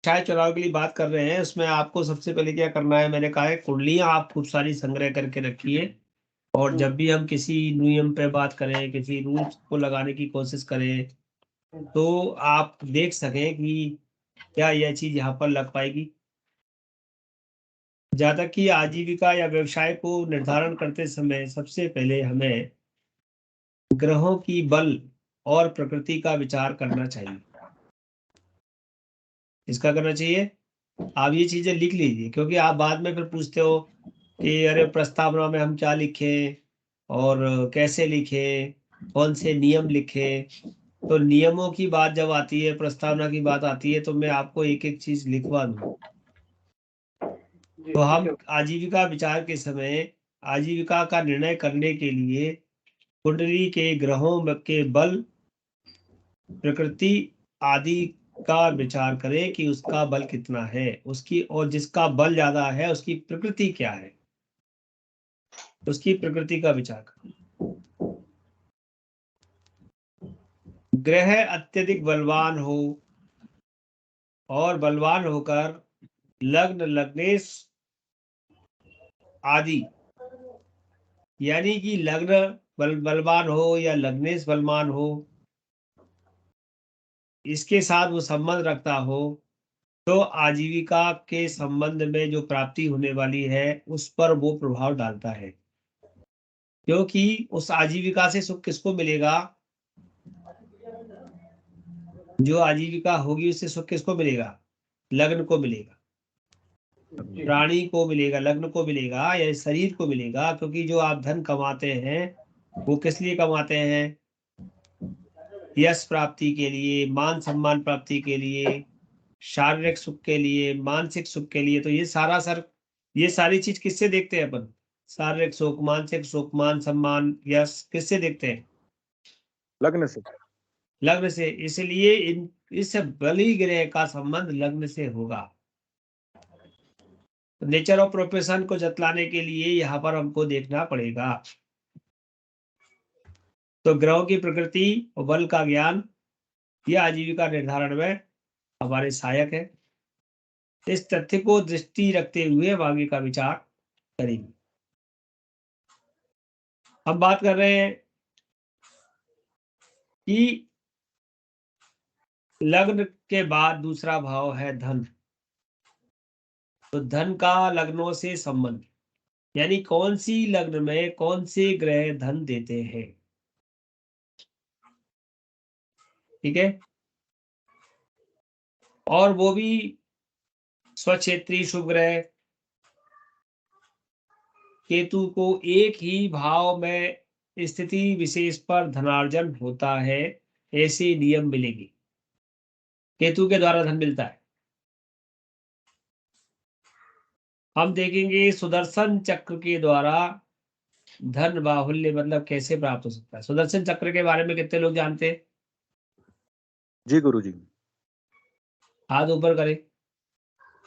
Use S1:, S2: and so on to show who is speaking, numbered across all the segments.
S1: शायद चुनाव के लिए बात कर रहे हैं, उसमें आपको सबसे पहले क्या करना है, मैंने कहा है कुंडलियां आप खूब सारी संग्रह करके रखिए। और जब भी हम किसी नियम पे बात करें, किसी रूल्स को लगाने की कोशिश करें, तो आप देख सकें कि क्या यह चीज यहाँ पर लग पाएगी। जहाँ तक कि आजीविका या व्यवसाय को निर्धारण करते समय सबसे पहले हमें ग्रहों की बल और प्रकृति का विचार करना चाहिए। इसका करना चाहिए। आप ये चीजें लिख लीजिए, क्योंकि आप बाद में फिर पूछते हो कि अरे प्रस्तावना में हम क्या लिखें और कैसे लिखें, कौन से नियम लिखें। तो नियमों की बात जब आती है, प्रस्तावना की बात आती है, तो मैं आपको एक एक चीज लिखवा दूं। तो हम आजीविका विचार के समय आजीविका का निर्णय करने के लिए कुंडली के ग्रहों के बल, प्रकृति आदि का विचार करें कि उसका बल कितना है, उसकी, और जिसका बल ज्यादा है उसकी प्रकृति क्या है, उसकी प्रकृति का विचार करें। ग्रह अत्यधिक बलवान हो और बलवान होकर लग्न, लग्नेश आदि, यानी कि लग्न बलवान हो या लग्नेश बलवान हो, इसके साथ वो संबंध रखता हो, तो आजीविका के संबंध में जो प्राप्ति होने वाली है उस पर वो प्रभाव डालता है। क्योंकि उस आजीविका से सुख किसको मिलेगा? जो आजीविका होगी उससे सुख किसको मिलेगा? लग्न को मिलेगा, प्राणी को मिलेगा, लग्न को मिलेगा या शरीर को मिलेगा। क्योंकि जो आप धन कमाते हैं वो किस लिए कमाते हैं? यश प्राप्ति के लिए, मान सम्मान प्राप्ति के लिए, शारीरिक सुख के लिए, मानसिक सुख के लिए। तो ये सारी चीज किससे देखते हैं अपन? शारीरिक सुख, मानसिक सुख, मान सम्मान, यश किससे देखते हैं?
S2: लग्न से।
S1: लग्न से। इसलिए इस बलि ग्रह का संबंध लग्न से होगा। नेचर ऑफ प्रोफेशन को जतलाने के लिए यहाँ पर हमको देखना पड़ेगा। तो ग्रहों की प्रकृति और बल का ज्ञान यह आजीविका निर्धारण में हमारे सहायक है। इस तथ्य को दृष्टि रखते हुए हम आगे का विचार करेंगे। हम बात कर रहे हैं कि लग्न के बाद दूसरा भाव है धन। तो धन का लग्नों से संबंध, यानी कौन सी लग्न में कौन से ग्रह धन देते हैं। ठीक है, और वो भी स्वक्षेत्री शुभ ग्रह केतु को एक ही भाव में स्थिति विशेष पर धनार्जन होता है, ऐसे नियम मिलेंगे। केतु के द्वारा धन मिलता है। हम देखेंगे सुदर्शन चक्र के द्वारा धन बाहुल्य मतलब कैसे प्राप्त हो सकता है। सुदर्शन चक्र के बारे में कितने लोग जानते हैं?
S2: जी गुरुजी।
S1: हाथ ऊपर करें।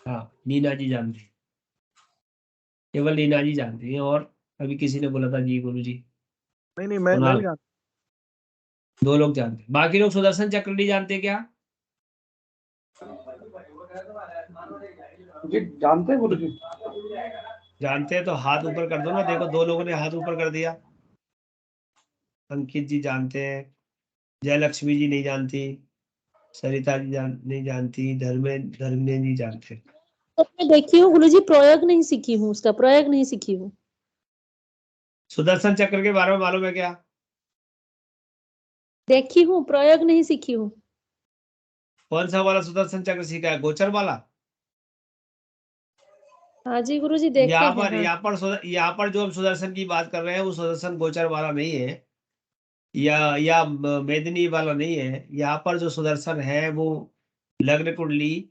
S1: हाँ, नीना जी जानते हैं, केवल नीना जी जानते हैं। और अभी किसी ने बोला था जी गुरु जी।
S2: नहीं, मैं भी जानता।
S1: 2 लोग जानते हैं, बाकी लोग सुदर्शन चक्र नहीं जानते क्या?
S3: जी जानते हैं गुरु जी।
S1: जानते हैं तो हाथ ऊपर कर दो ना। देखो 2 लोगों ने हाथ ऊपर कर दिया। अंकित जी जानते हैं, जयलक्ष्मी जी नहीं जानती, सरिता जी नहीं जानती, धर्मेंद्र जी जानते।
S4: तो मैं देखी हूँ गुरु जी, प्रयोग नहीं सीखी हूँ, उसका प्रयोग नहीं सीखी हूँ।
S1: सुदर्शन चक्र के बारे में मालूम है क्या?
S4: देखी हूँ, प्रयोग नहीं सीखी हूँ।
S1: कौन सा वाला सुदर्शन चक्र सीखा है? गोचर वाला?
S4: हाँ जी गुरु जी, देखते
S1: यहाँ
S4: हैं।
S1: पर
S4: हाँ।
S1: यहाँ पर जो हम सुदर्शन की बात कर रहे हैं वो सुदर्शन गोचर वाला नहीं है, या मेदिनी वाला नहीं है। यहाँ पर जो सुदर्शन है वो लग्न कुंडली,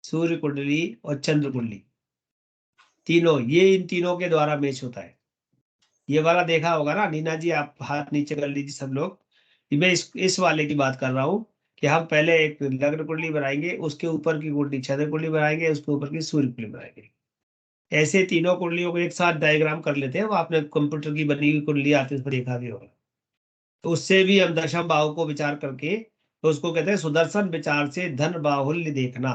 S1: सूर्य कुंडली और चंद्र कुंडली, तीनों, ये इन तीनों के द्वारा मैच होता है। ये वाला देखा होगा ना नीना जी, आप हाथ नीचे कर लीजिए सब लोग। मैं इस वाले की बात कर रहा हूँ कि हम पहले एक लग्न कुंडली बनाएंगे, उसके ऊपर की कुंडली चंद्र कुंडली बनाएंगे, उसके ऊपर की सूर्य कुंडली बनाएंगे। ऐसे तीनों कुंडलियों को एक साथ डायग्राम कर लेते हैं। वो आपने कंप्यूटर की बनी हुई कुंडली आती है, उसमें देखा भी होगा। तो उससे भी हम दशम भाव को विचार करके, तो उसको कहते हैं सुदर्शन विचार से धन बाहुल्य देखना।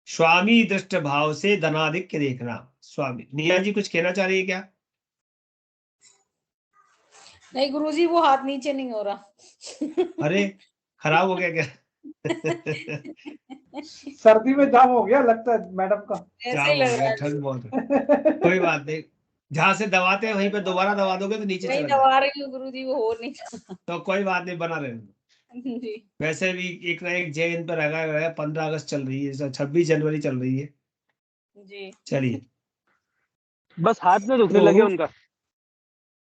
S1: स्वामी दृष्ट भाव से धनाधिक्य देखना। स्वामी, निया जी कुछ कहना चाह रही है क्या?
S3: नहीं गुरुजी, वो हाथ नीचे नहीं हो रहा।
S1: अरे खराब हो गया क्या?
S5: सर्दी में जाम हो गया लगता है मैडम का।
S3: ऐसे
S1: जाम
S3: ही
S1: हो
S3: लग
S1: गया,
S3: रहा है।
S1: ठंड बहुत है। कोई बात नहीं, जहां से दबाते हैं वहीं पे दोबारा दबा दोगे तो नीचे
S3: नहीं
S1: चला जाएगा।
S3: दबा रही हूँ गुरुजी, वो हो नहीं रहा।
S1: तो कोई बात नहीं, बना रहे।
S3: जी
S1: वैसे भी एक ना एक जय इन पर लगा हुआ है, 15 अगस्त चल रही है, 26 जनवरी चल रही है।
S3: जी
S1: चलिए,
S2: बस हाथ में दुखने
S1: तो
S2: लगे उनका।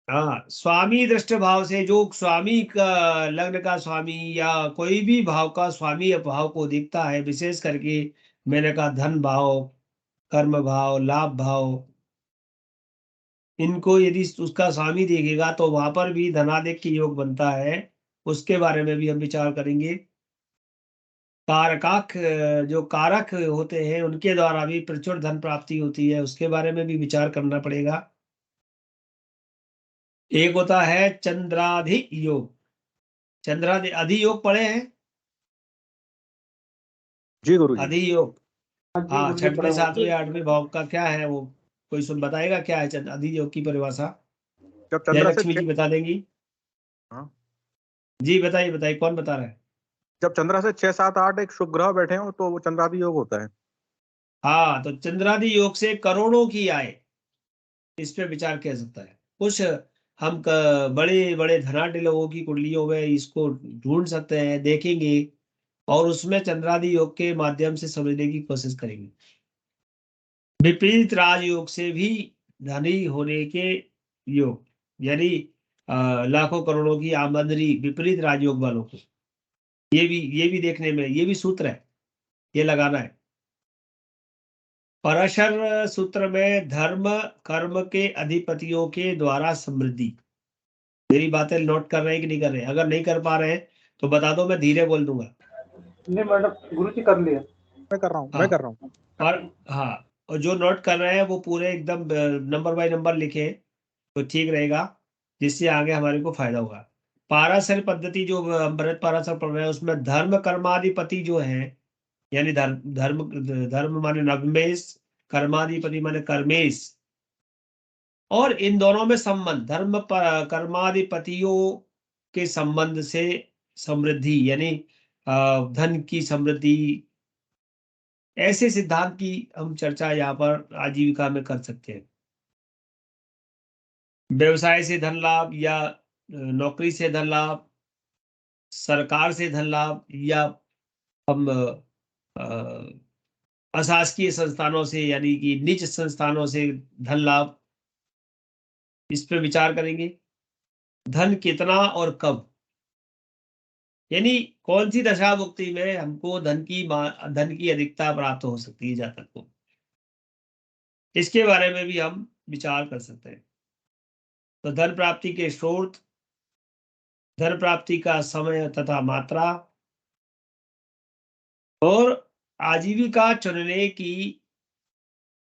S1: हाँ, स्वामी दृष्ट भाव से, जो स्वामी का, लग्न का स्वामी या कोई भी भाव का स्वामी भाव को दिखता है, विशेष करके मैंने कहा धन भाव, कर्म भाव, लाभ भाव, इनको यदि उसका स्वामी देखेगा तो वहां पर भी धनाधिक्य की योग बनता है। उसके बारे में भी हम विचार करेंगे। कारकाक, जो कारक होते हैं उनके द्वारा भी प्रचुर धन प्राप्ति होती है, उसके बारे में भी विचार करना पड़ेगा। एक होता है चंद्राधि योग। चंद्राधि अधि योग पढ़े हैं?
S2: जी गुरुजी।
S1: अधि योग,
S5: हाँ जी
S1: हाँ,
S5: गुरुजी,
S1: छठवें
S5: बड़ा
S1: सातवें आठवें भाव का क्या है वो? कोई सुन बताएगा क्या है अधि योग की परिभाषा?
S2: जब चंद्र से
S1: जयलक्ष्मी जी बता देंगी।
S2: हाँ।
S1: जी बताइए बताइए, कौन बता रहा है?
S2: जब चंद्र से 6, 7, 8 एक शुभ ग्रह बैठे हो तो वो चंद्रादि योग होता है।
S1: हाँ, तो चंद्रादि योग से करोड़ों की आय, इस पे विचार किया सकता है। कुछ हम बड़े बड़े धनाढ्य लोगों की कुंडलियों में इसको ढूंढ सकते हैं, देखेंगे और उसमें चंद्रादि योग के माध्यम से समझने की कोशिश करेंगे। विपरीत राजयोग से भी धनी होने के योग, यानी लाखों करोड़ों की आमदनी विपरीत राजयोग वालों को, ये भी देखने में, ये भी सूत्र है, ये लगाना है। पराशर सूत्र में धर्म कर्म के अधिपतियों के द्वारा समृद्धि। मेरी बातें नोट कर रहे हैं कि नहीं कर रहे हैं? अगर नहीं कर पा रहे हैं तो बता दो, मैं धीरे बोल दूंगा।
S5: नहीं मैडम, गुरुजी कर लिया।
S2: मैं कर रहा हूँ,
S1: हाँ,
S2: मैं कर रहा हूँ।
S1: और हाँ, और जो नोट कर रहे हैं वो पूरे एकदम नंबर बाय नंबर लिखे तो ठीक रहेगा, जिससे आगे हमारे को फायदा होगा। पाराशर पद्धति जो भरत पाराशर पढ़ रहे हैं उसमें धर्म कर्माधिपति जो है, यानी धर्म माने नवमेश, कर्माधिपति माने कर्मेश, और इन दोनों में संबंध धर्म कर्माधिपतियों के संबंध से समृद्धि, यानी धन की समृद्धि, ऐसे सिद्धांत की हम चर्चा यहाँ पर आजीविका में कर सकते हैं। व्यवसाय से धन लाभ या नौकरी से धन लाभ, सरकार से धन लाभ, या हम अशासकीय संस्थानों से यानी कि निज संस्थानों से धन लाभ, इस पे विचार करेंगे। धन कितना और कब, यानी कौन सी दशा मुक्ति में हमको धन की अधिकता प्राप्त हो सकती है, जातक को, इसके बारे में भी हम विचार कर सकते हैं। तो धन प्राप्ति के स्रोत, धन प्राप्ति का समय तथा मात्रा, और आजीविका चुनने की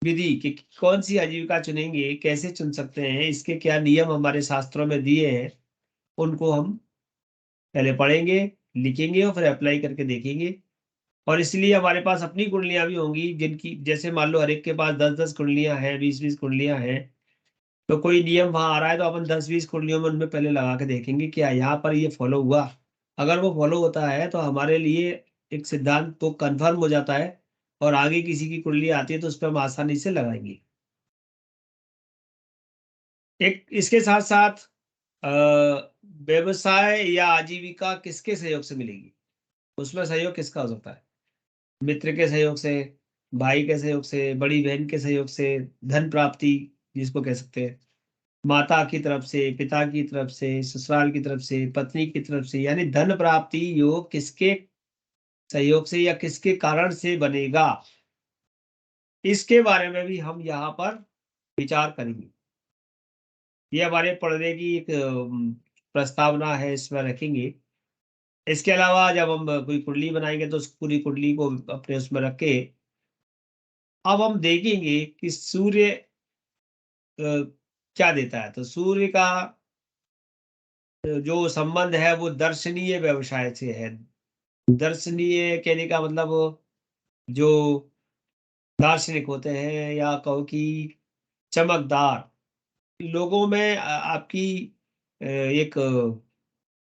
S1: विधि कि कौन सी आजीविका चुनेंगे, कैसे चुन सकते हैं, इसके क्या नियम हमारे शास्त्रों में दिए हैं, उनको हम पहले पढ़ेंगे, लिखेंगे और फिर अप्लाई करके देखेंगे। और इसलिए हमारे पास अपनी कुंडलियां भी होंगी, जिनकी जैसे मान लो हर एक के पास 10-10 कुंडलियां हैं, 20-20 कुंडलियां हैं, तो कोई नियम वहां आ रहा है तो अपन 10-20 कुंडलियों में उनमें पहले लगा के देखेंगे क्या यहाँ पर ये फॉलो हुआ। अगर वो फॉलो होता है तो हमारे लिए एक सिद्धांत तो कंफर्म हो जाता है, और आगे किसी की कुंडली आती है तो उस पर हम आसानी से लगाएंगे। एक इसके साथ साथ व्यवसाय या आजीविका किसके सहयोग से मिलेगी, उसमें सहयोग किसका हो सकता है? मित्र के सहयोग से, भाई के सहयोग से, बड़ी बहन के सहयोग से, धन प्राप्ति जिसको कह सकते हैं, माता की तरफ से, पिता की तरफ से, ससुराल की तरफ से, पत्नी की तरफ से, यानी धन प्राप्ति योग किसके सहयोग से या किसके कारण से बनेगा, इसके बारे में भी हम यहाँ पर विचार करेंगे। ये हमारे पढ़ने की एक प्रस्तावना है, इसमें रखेंगे। इसके अलावा जब हम कोई कुंडली बनाएंगे तो उस पूरी कुंडली को अपने उसमें रख के अब हम देखेंगे कि सूर्य क्या देता है। तो सूर्य का जो संबंध है वो दर्शनीय व्यवसाय से है। दर्शनीय कहने का मतलब जो दार्शनिक होते हैं, या कहो कि चमकदार, लोगों में आपकी एक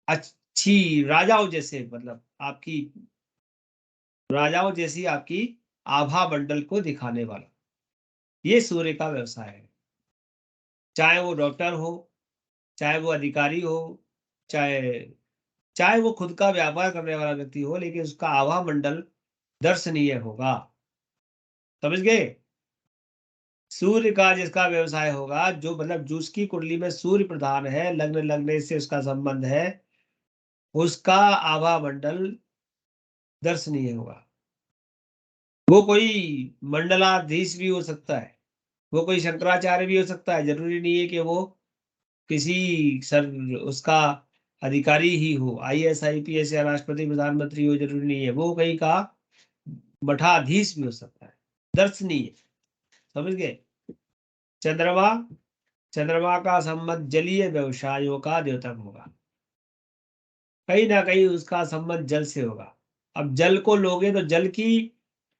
S1: अच्छी राजाओं जैसे, मतलब आपकी राजाओं जैसी आपकी आभा मंडल को दिखाने वाला, ये सूर्य का व्यवसाय है। चाहे वो डॉक्टर हो, चाहे वो अधिकारी हो, चाहे चाहे वो खुद का व्यापार करने वाला व्यक्ति हो, लेकिन उसका आभा मंडल दर्शनीय होगा। समझ गए? सूर्य का जिसका व्यवसाय होगा, जो मतलब जिसकी कुंडली में सूर्य प्रधान है, लग्न लगने से उसका संबंध है, उसका आभा मंडल दर्शनीय होगा। वो कोई मंडलाधीश भी हो सकता है, वो कोई शंकराचार्य भी हो सकता है, जरूरी नहीं है कि वो किसी सर उसका अधिकारी ही हो, IAS IPS या राष्ट्रपति प्रधानमंत्री हो, जरूरी नहीं है। वो कहीं का मठाधीश भी हो सकता है, दर्शनीय। समझ गए? चंद्रमा, चंद्रमा का संबंध जलीय व्यवसायों का द्योतक होगा, कहीं ना कहीं उसका संबंध जल से होगा। अब जल को लोगे तो जल की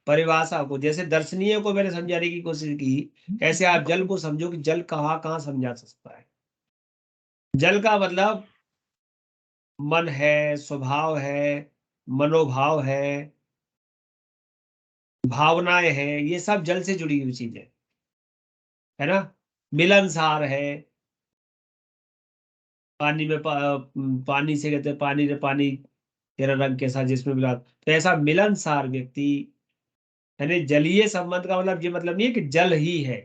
S1: परिभाषा को, जैसे दर्शनीय को मैंने समझाने की कोशिश की, ऐसे आप जल को समझो कि जल कहाँ कहाँ समझा सकता है। जल का मतलब मन है, स्वभाव है, मनोभाव है, भावनाएं हैं, ये सब जल से जुड़ी हुई चीजें है ना। मिलनसार है, पानी में पानी से कहते हैं पानी रे पानी तेरा रंग कैसा जिसमें मिला, तो ऐसा मिलनसार व्यक्ति, यानी जलीय संबंध का मतलब ये मतलब नहीं है कि जल ही है,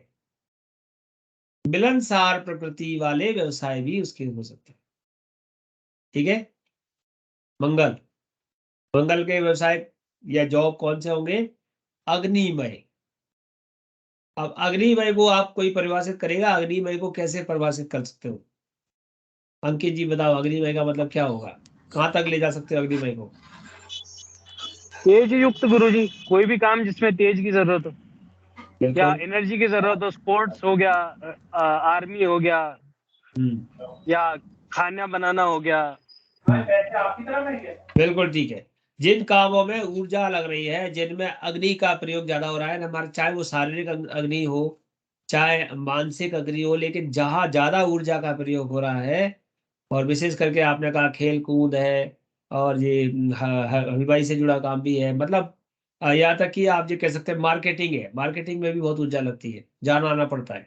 S1: मिलनसार प्रकृति वाले व्यवसाय भी उसके हो सकते हैं। ठीक है। मंगल, मंगल के व्यवसाय या जॉब कौन से होंगे? अग्निमय। अब अग्निमय को आप कोई परिभाषित करेगा, अग्निमय को कैसे परिभाषित कर सकते हो? अंकित जी बताओ, अग्निमय का मतलब क्या होगा? कहाँ तक ले जा सकते हो अग्निमय को?
S6: तेज युक्त गुरुजी, कोई भी काम जिसमें तेज की जरूरत हो या
S1: बिल्कुल।
S6: एनर्जी की जरूरत हो, स्पोर्ट्स हो गया, आर्मी हो गया, या खाना बनाना हो गया।
S1: बिल्कुल ठीक है। जिन कामों में ऊर्जा लग रही है, जिनमें अग्नि का प्रयोग ज्यादा हो रहा है, हमारे चाहे वो शारीरिक अग्नि हो, चाहे मानसिक अग्नि हो, लेकिन जहां ज्यादा ऊर्जा का प्रयोग हो रहा है, और विशेष करके आपने कहा खेल कूद है, और ये हलवाई से जुड़ा काम भी है, मतलब यहाँ तक कि आप ये कह सकते हैं मार्केटिंग है, मार्केटिंग में भी बहुत ऊर्जा लगती है, जाना आना पड़ता है।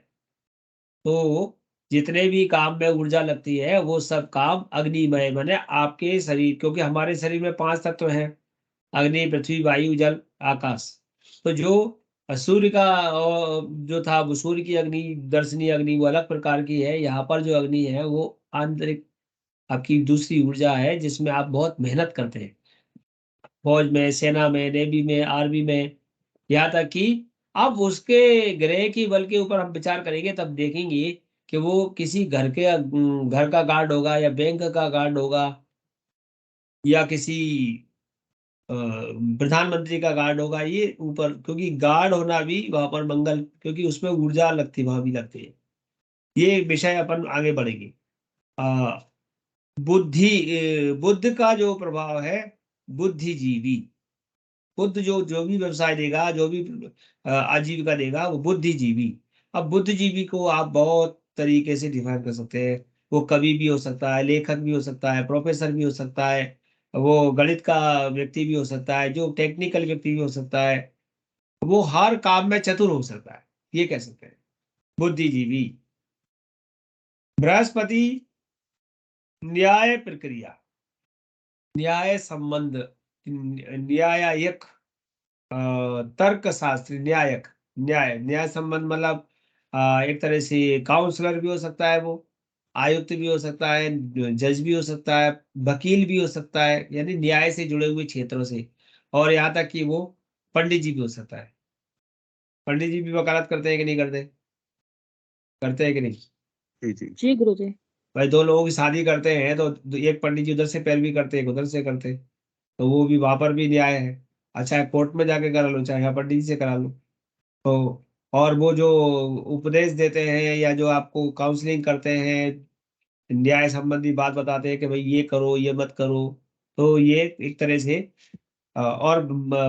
S1: तो जितने भी काम में ऊर्जा लगती है वो सब काम अग्निमय, माने आपके शरीर, क्योंकि हमारे शरीर में 5 तत्व हैं, अग्नि, पृथ्वी, वायु, जल, आकाश। तो जो सूर्य का जो था, वो सूर्य की अग्नि, दर्शनीय अग्नि, वो अलग प्रकार की है। यहाँ पर जो अग्नि है वो आंतरिक आपकी दूसरी ऊर्जा है, जिसमें आप बहुत मेहनत करते हैं, फौज में, सेना में, नेवी में, आर्मी में, यहाँ तक कि अब उसके ग्रह की बल के ऊपर हम विचार करेंगे तब देखेंगे कि वो किसी घर का गार्ड होगा, या बैंक का गार्ड होगा, या किसी प्रधानमंत्री का गार्ड होगा, ये ऊपर, क्योंकि गार्ड होना भी वहां पर मंगल, क्योंकि उसमें ऊर्जा लगती है, वहां भी लगती है। ये विषय अपन आगे बढ़ेंगे। अ, बुद्ध का जो प्रभाव है, बुद्धिजीवी, बुद्ध जो जो भी व्यवसाय देगा, जो भी आजीविका देगा, वो बुद्धिजीवी। अब बुद्धिजीवी को आप बहुत तरीके से डिफाइन कर सकते हैं। वो कवि भी हो सकता है, लेखक भी हो सकता है, प्रोफेसर भी हो सकता है, वो गणित का व्यक्ति भी हो सकता है, जो टेक्निकल व्यक्ति भी हो सकता है, वो हर काम में चतुर हो सकता है, ये कह सकते हैं बुद्धिजीवी। बृहस्पति, न्याय प्रक्रिया, न्याय संबंध, न्यायिक, तर्क शास्त्री, न्यायक, न्याय न्याय संबंध मतलब एक तरह से काउंसलर भी हो सकता है, वो आयुक्त भी हो सकता है, जज भी हो सकता है, वकील भी हो सकता है, यानी न्याय से जुड़े हुए क्षेत्रों से। और यहाँ तक कि वो पंडित जी भी हो सकता है। पंडित जी भी वकालत करते हैं कि नहीं करते? करते हैं कि नहीं?
S2: जी जी।
S4: जी गुरुजी।
S1: भाई दो लोगों की शादी करते हैं तो एक पंडित जी उधर से पैरवी करते हैं, एक उधर से करते हैं, तो वो भी, वहां पर भी न्याय है। अच्छा, कोर्ट में जाके करा लो, चाहे यहाँ पंडित जी से करा लो। तो और वो जो उपदेश देते हैं, या जो आपको काउंसलिंग करते हैं, न्याय संबंधी बात बताते हैं कि भाई ये करो, ये मत करो, तो ये एक तरह से और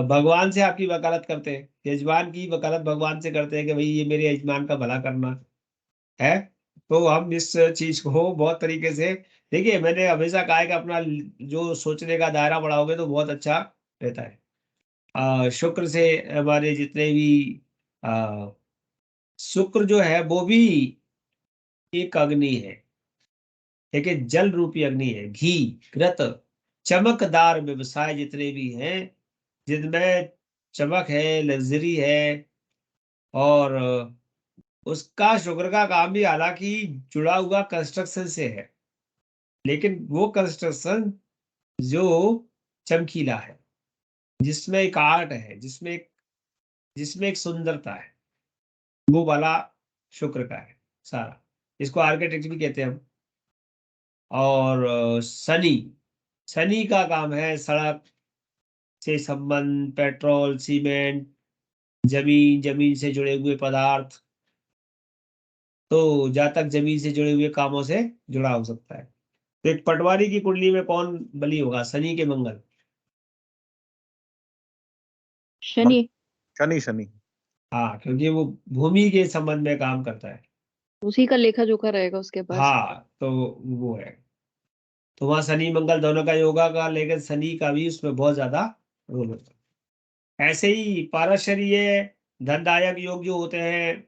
S1: भगवान से आपकी वकालत करते हैं, यजमान की वकालत भगवान से करते हैं कि भाई ये मेरे यजमान का भला करना है। तो हम इस चीज को बहुत तरीके से, देखिए मैंने हमेशा कहा है कि अपना जो सोचने का दायरा बढ़ाओगे तो बहुत अच्छा रहता है। शुक्र से हमारे जितने भी आ, शुक्र जो है वो भी एक अग्नि है, एक जल रूपी अग्नि है, घी, घृत, चमकदार व्यवसाय जितने भी हैं जिनमें चमक है, लग्जरी है, और उसका शुक्र का काम भी हालांकि जुड़ा हुआ कंस्ट्रक्शन से है, लेकिन वो कंस्ट्रक्शन जो चमकीला है, जिसमें एक आर्ट है, जिसमें एक सुंदरता है, वो वाला शुक्र का है सारा। इसको आर्किटेक्ट भी कहते हैं हम। और शनि, शनि का काम है सड़क से संबंध, पेट्रोल, सीमेंट, जमीन, जमीन से जुड़े हुए पदार्थ। तो जहां तक जमीन से जुड़े हुए कामों से जुड़ा हो सकता है। तो एक पटवारी की कुंडली में कौन बली होगा, शनि के मंगल?
S4: शनि।
S2: शनि शनि।
S1: हाँ, क्योंकि वो भूमि के संबंध में काम करता है।
S4: उसी का लेखा जोखा रहेगा उसके पास।
S1: हाँ, तो वो है। तो वहां शनि मंगल दोनों का योगा का, लेकिन शनि का भी उसमें बहुत ज्यादा रोल होता है। ऐसे ही पारस्परिक धनदायक योग जो होते हैं,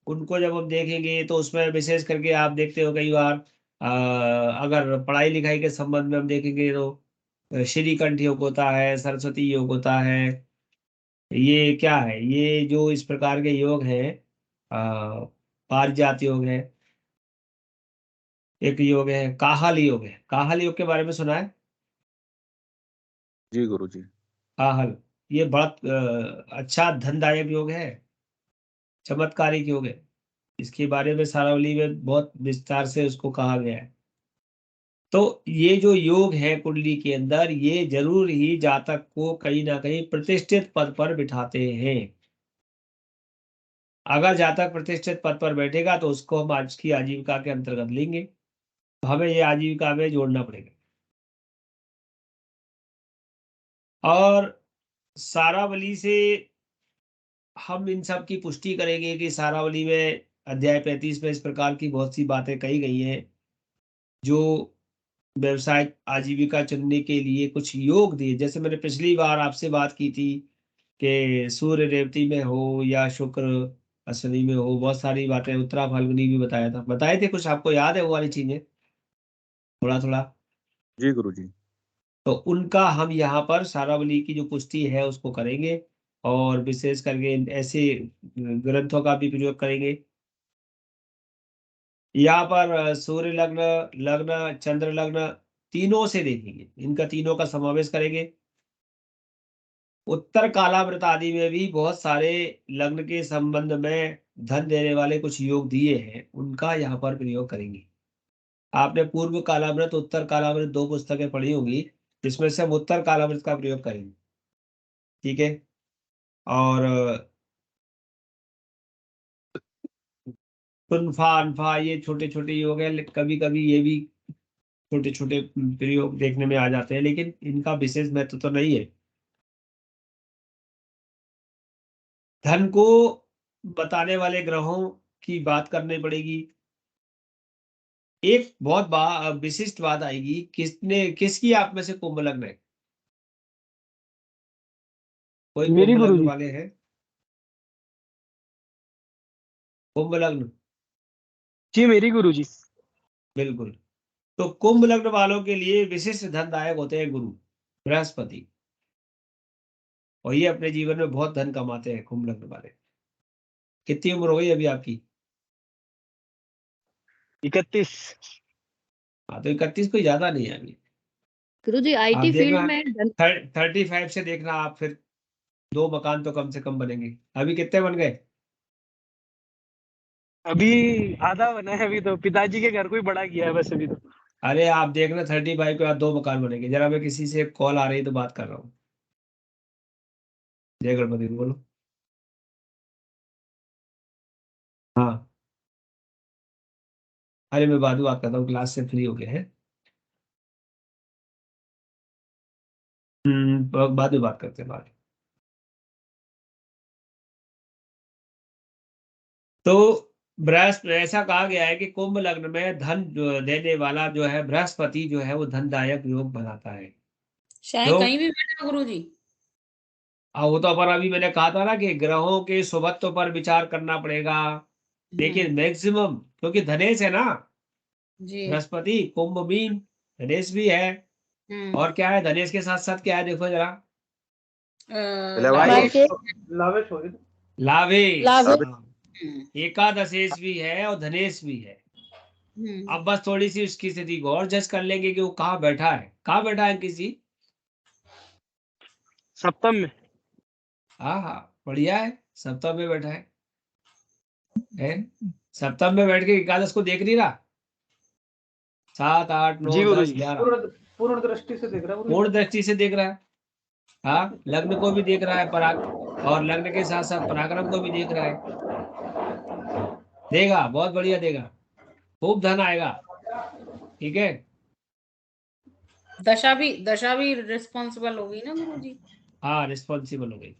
S1: उनको जब हम देखेंगे तो उसमें विशेष करके आप देखते हो कई बार अगर पढ़ाई लिखाई के संबंध में हम देखेंगे तो श्रीकंठ योग होता है, सरस्वती योग होता है। ये क्या है, ये जो इस प्रकार के योग हैं, पारिजात योग है, एक योग है काहल योग है। काहल योग के बारे में सुना है?
S2: जी गुरु जी।
S1: काहल, ये बड़ा अच्छा धनदायक योग है, चमत्कारिक योग है। इसके बारे में सारावली में बहुत विस्तार से उसको कहा गया है। तो ये जो योग है कुंडली के अंदर, ये जरूर ही जातक को कहीं ना कहीं प्रतिष्ठित पद पर बिठाते हैं। अगर जातक प्रतिष्ठित पद पर बैठेगा तो उसको हम आज की आजीविका के अंतर्गत लेंगे, तो हमें ये आजीविका में जोड़ना पड़ेगा। और सारावली से हम इन सब की पुष्टि करेंगे कि सारावली में अध्याय 35 में इस प्रकार की बहुत सी बातें कही गई हैं जो व्यवसाय आजीविका चुनने के लिए कुछ योग दिए। जैसे मैंने पिछली बार आपसे बात की थी कि सूर्य रेवती में हो या शुक्र अश्विनी में हो, बहुत सारी बातें, उत्तरा फाल्गुनी भी बताया था, बताए थे कुछ, आपको याद है वो वाली चीजें थोड़ा थोड़ा?
S2: जी गुरु जी।
S1: तो उनका हम यहाँ पर सारावली की जो पुष्टि है उसको करेंगे, और विशेष करके ऐसे ग्रंथों का भी प्रयोग करेंगे। यहाँ पर सूर्य लग्न, लग्न, चंद्र लग्न, तीनों से देखेंगे, इनका तीनों का समावेश करेंगे। उत्तर कालाव्रत आदि में भी बहुत सारे लग्न के संबंध में धन देने वाले कुछ योग दिए हैं, उनका यहाँ पर प्रयोग करेंगे। आपने पूर्व कालाव्रत, उत्तर कालाव्रत दो पुस्तकें पढ़ी होंगी, जिसमें से हम उत्तर कालाव्रत का प्रयोग करेंगे। ठीक है। और तुनफा अनफा, ये छोटे छोटे योग है, कभी कभी ये भी छोटे छोटे प्रयोग देखने में आ जाते हैं, लेकिन इनका विशेष महत्व तो नहीं है। धन को बताने वाले ग्रहों की बात करनी पड़ेगी। एक बहुत विशिष्ट बात आएगी, किसकी आप में से कुंभ लग्न है? कोई
S6: मेरी
S1: कुंभ लग्न
S6: गुरुजी।
S1: वाले हैं? कुंभ लग्न,
S6: जी मेरी गुरुजी।
S1: बिल्कुल। तो कुंभ लग्न वालों के लिए विशिष्ट धनदायक होते हैं गुरु बृहस्पति, और ये अपने जीवन में बहुत धन कमाते हैं कुंभ लग्न वाले। कितनी उम्र हो गई अभी आपकी?
S6: 31।
S1: हाँ, तो 31 कोई ज्यादा नहीं है अभी।
S4: गुरुजी
S1: आप
S4: आईटी
S1: देखना
S4: फील्ड में
S1: 35 से देखना आप, फिर 2 मकान तो कम से कम बनेंगे। अभी कितने बन गए?
S6: अभी आधा बना है, अभी तो पिताजी के घर को ही बड़ा किया है बस अभी तो।
S1: अरे आप देखना 35 के बाद 2 मकान बनेंगे। जरा, मैं किसी से कॉल आ रही है तो बात कर रहा हूँ। जय गणपति बोलो। हाँ, अरे मैं बाद में बात करता हूँ, क्लास से फ्री हो गए हैं। बाद में बात करते हैं बाद में। तो बृहस्पति, ऐसा कहा गया है कि कुंभ लग्न में धन देने वाला जो है बृहस्पति जो है वो धनदायक योग बनाता है।
S3: चाहे
S1: तो
S3: कहीं भी बैठे गुरुजी।
S1: वो तो अपन अभी मैंने कहा था ना कि ग्रहों के शुभत्व पर विचार करना पड़ेगा, लेकिन मैक्सिमम क्योंकि धनेश है ना,
S3: जी।
S1: बृहस्पति कुंभ मीन धनेश भी है। और क्या है धनेश के साथ साथ क्या है देखो जरा,
S5: लावेश हो गई।
S1: लावे
S4: लावे।
S1: एकादशेश भी है और धनेश भी है। अब बस थोड़ी सी उसकी स्थिति को और जज कर लेंगे कि वो कहाँ बैठा है, कहाँ बैठा है किसी
S6: सप्तम में।
S1: हाँ बढ़िया है, सप्तम में बैठा है? सप्तम में बैठ के एकादश को देख नहीं रहा, 7 8 9
S6: जी
S1: 10
S6: गुरुजी।
S1: 11
S5: पूर्ण दृष्टि से देख रहा है गुरुजी।
S1: पूर्ण दृष्टि से देख रहा है। हाँ लग्न को भी देख रहा है पराग, और लग्न के साथ साथ पराक्रम को भी देख रहा है। देगा, बहुत बढ़िया देगा, खूब धन आएगा। ठीक है,
S3: दशा भी रिस्पॉन्सिबल होगी ना गुरुजी।
S1: हाँ रिस्पॉन्सिबल हो गई।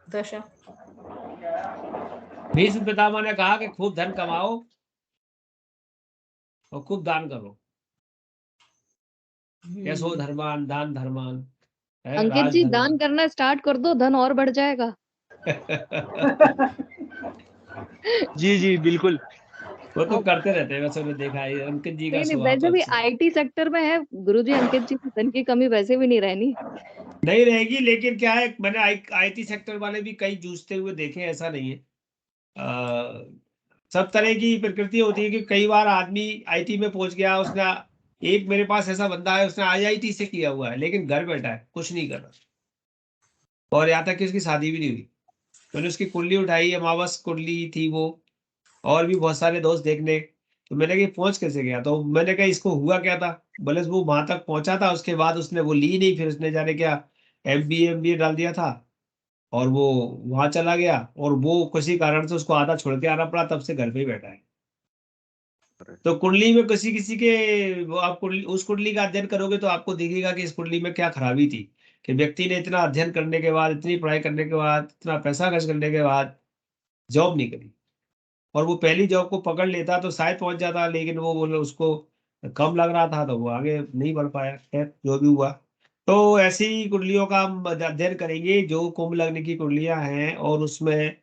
S3: दशा
S1: भीष्म पितामह ने कहा कि खूब धन कमाओ और खूब दान करो, यशो धर्मान दान धर्मान है,
S7: अंकित
S1: राज
S7: जी
S1: धर्मान।
S7: दान करना स्टार्ट कर दो, धन और बढ़ जाएगा।
S6: जी जी बिल्कुल।
S1: वो तो करते रहते हैं, वैसे मैंने देखा है अंकित जी का
S7: नहीं
S1: स्वभाव
S7: वैसे
S1: तो
S7: भी
S1: अच्छा है।
S7: आईटी सेक्टर में है गुरुजी, अंकित जी धन की कमी वैसे भी नहीं रहनी।
S1: नहीं रहेगी, लेकिन क्या है मैंने आईटी सेक्टर वाले भी कई जूझते हुए देखे हैं, ऐसा नहीं है। सब तरह की प्रकृति होती है कि कई बार आदमी आईटी में पहुंच गया, उसने एक मेरे पास ऐसा बंदा है उसने आईआईटी से किया हुआ है लेकिन घर बैठा है, कुछ नहीं कर रहा, और यहाँ तक कि उसकी शादी भी नहीं हुई। मैंने उसकी कुंडली उठाई, अमावस कुंडली थी वो, और भी बहुत सारे दोस्त देखने, तो मैंने कहा पहुंच कैसे गया, तो मैंने कहा इसको हुआ क्या था, बोले वो वहां तक पहुंचा था, उसके बाद उसने वो ली नहीं, फिर उसने जाने क्या एमबीए डाल दिया था और वो वहां चला गया, और वो किसी कारण से उसको आधा छोड़ के आना पड़ा, तब से घर पे ही बैठा है। तो कुंडली में किसी किसी के आप कुंडली, उस कुंडली का अध्ययन करोगे तो आपको दिखेगा कि इस कुंडली में क्या खराबी थी कि व्यक्ति ने इतना अध्ययन करने के बाद, इतनी पढ़ाई करने के बाद, इतना पैसा खर्च करने के बाद जॉब नहीं करी, और वो पहली जॉब को पकड़ लेता तो शायद पहुंच जाता, लेकिन वो बोले उसको कम लग रहा था तो वो आगे नहीं बढ़ पाया। खैर जो भी हुआ, तो ऐसी कुंडलियों का हम अध्ययन करेंगे जो कुंभ लग्न की कुंडलियां हैं, और उसमें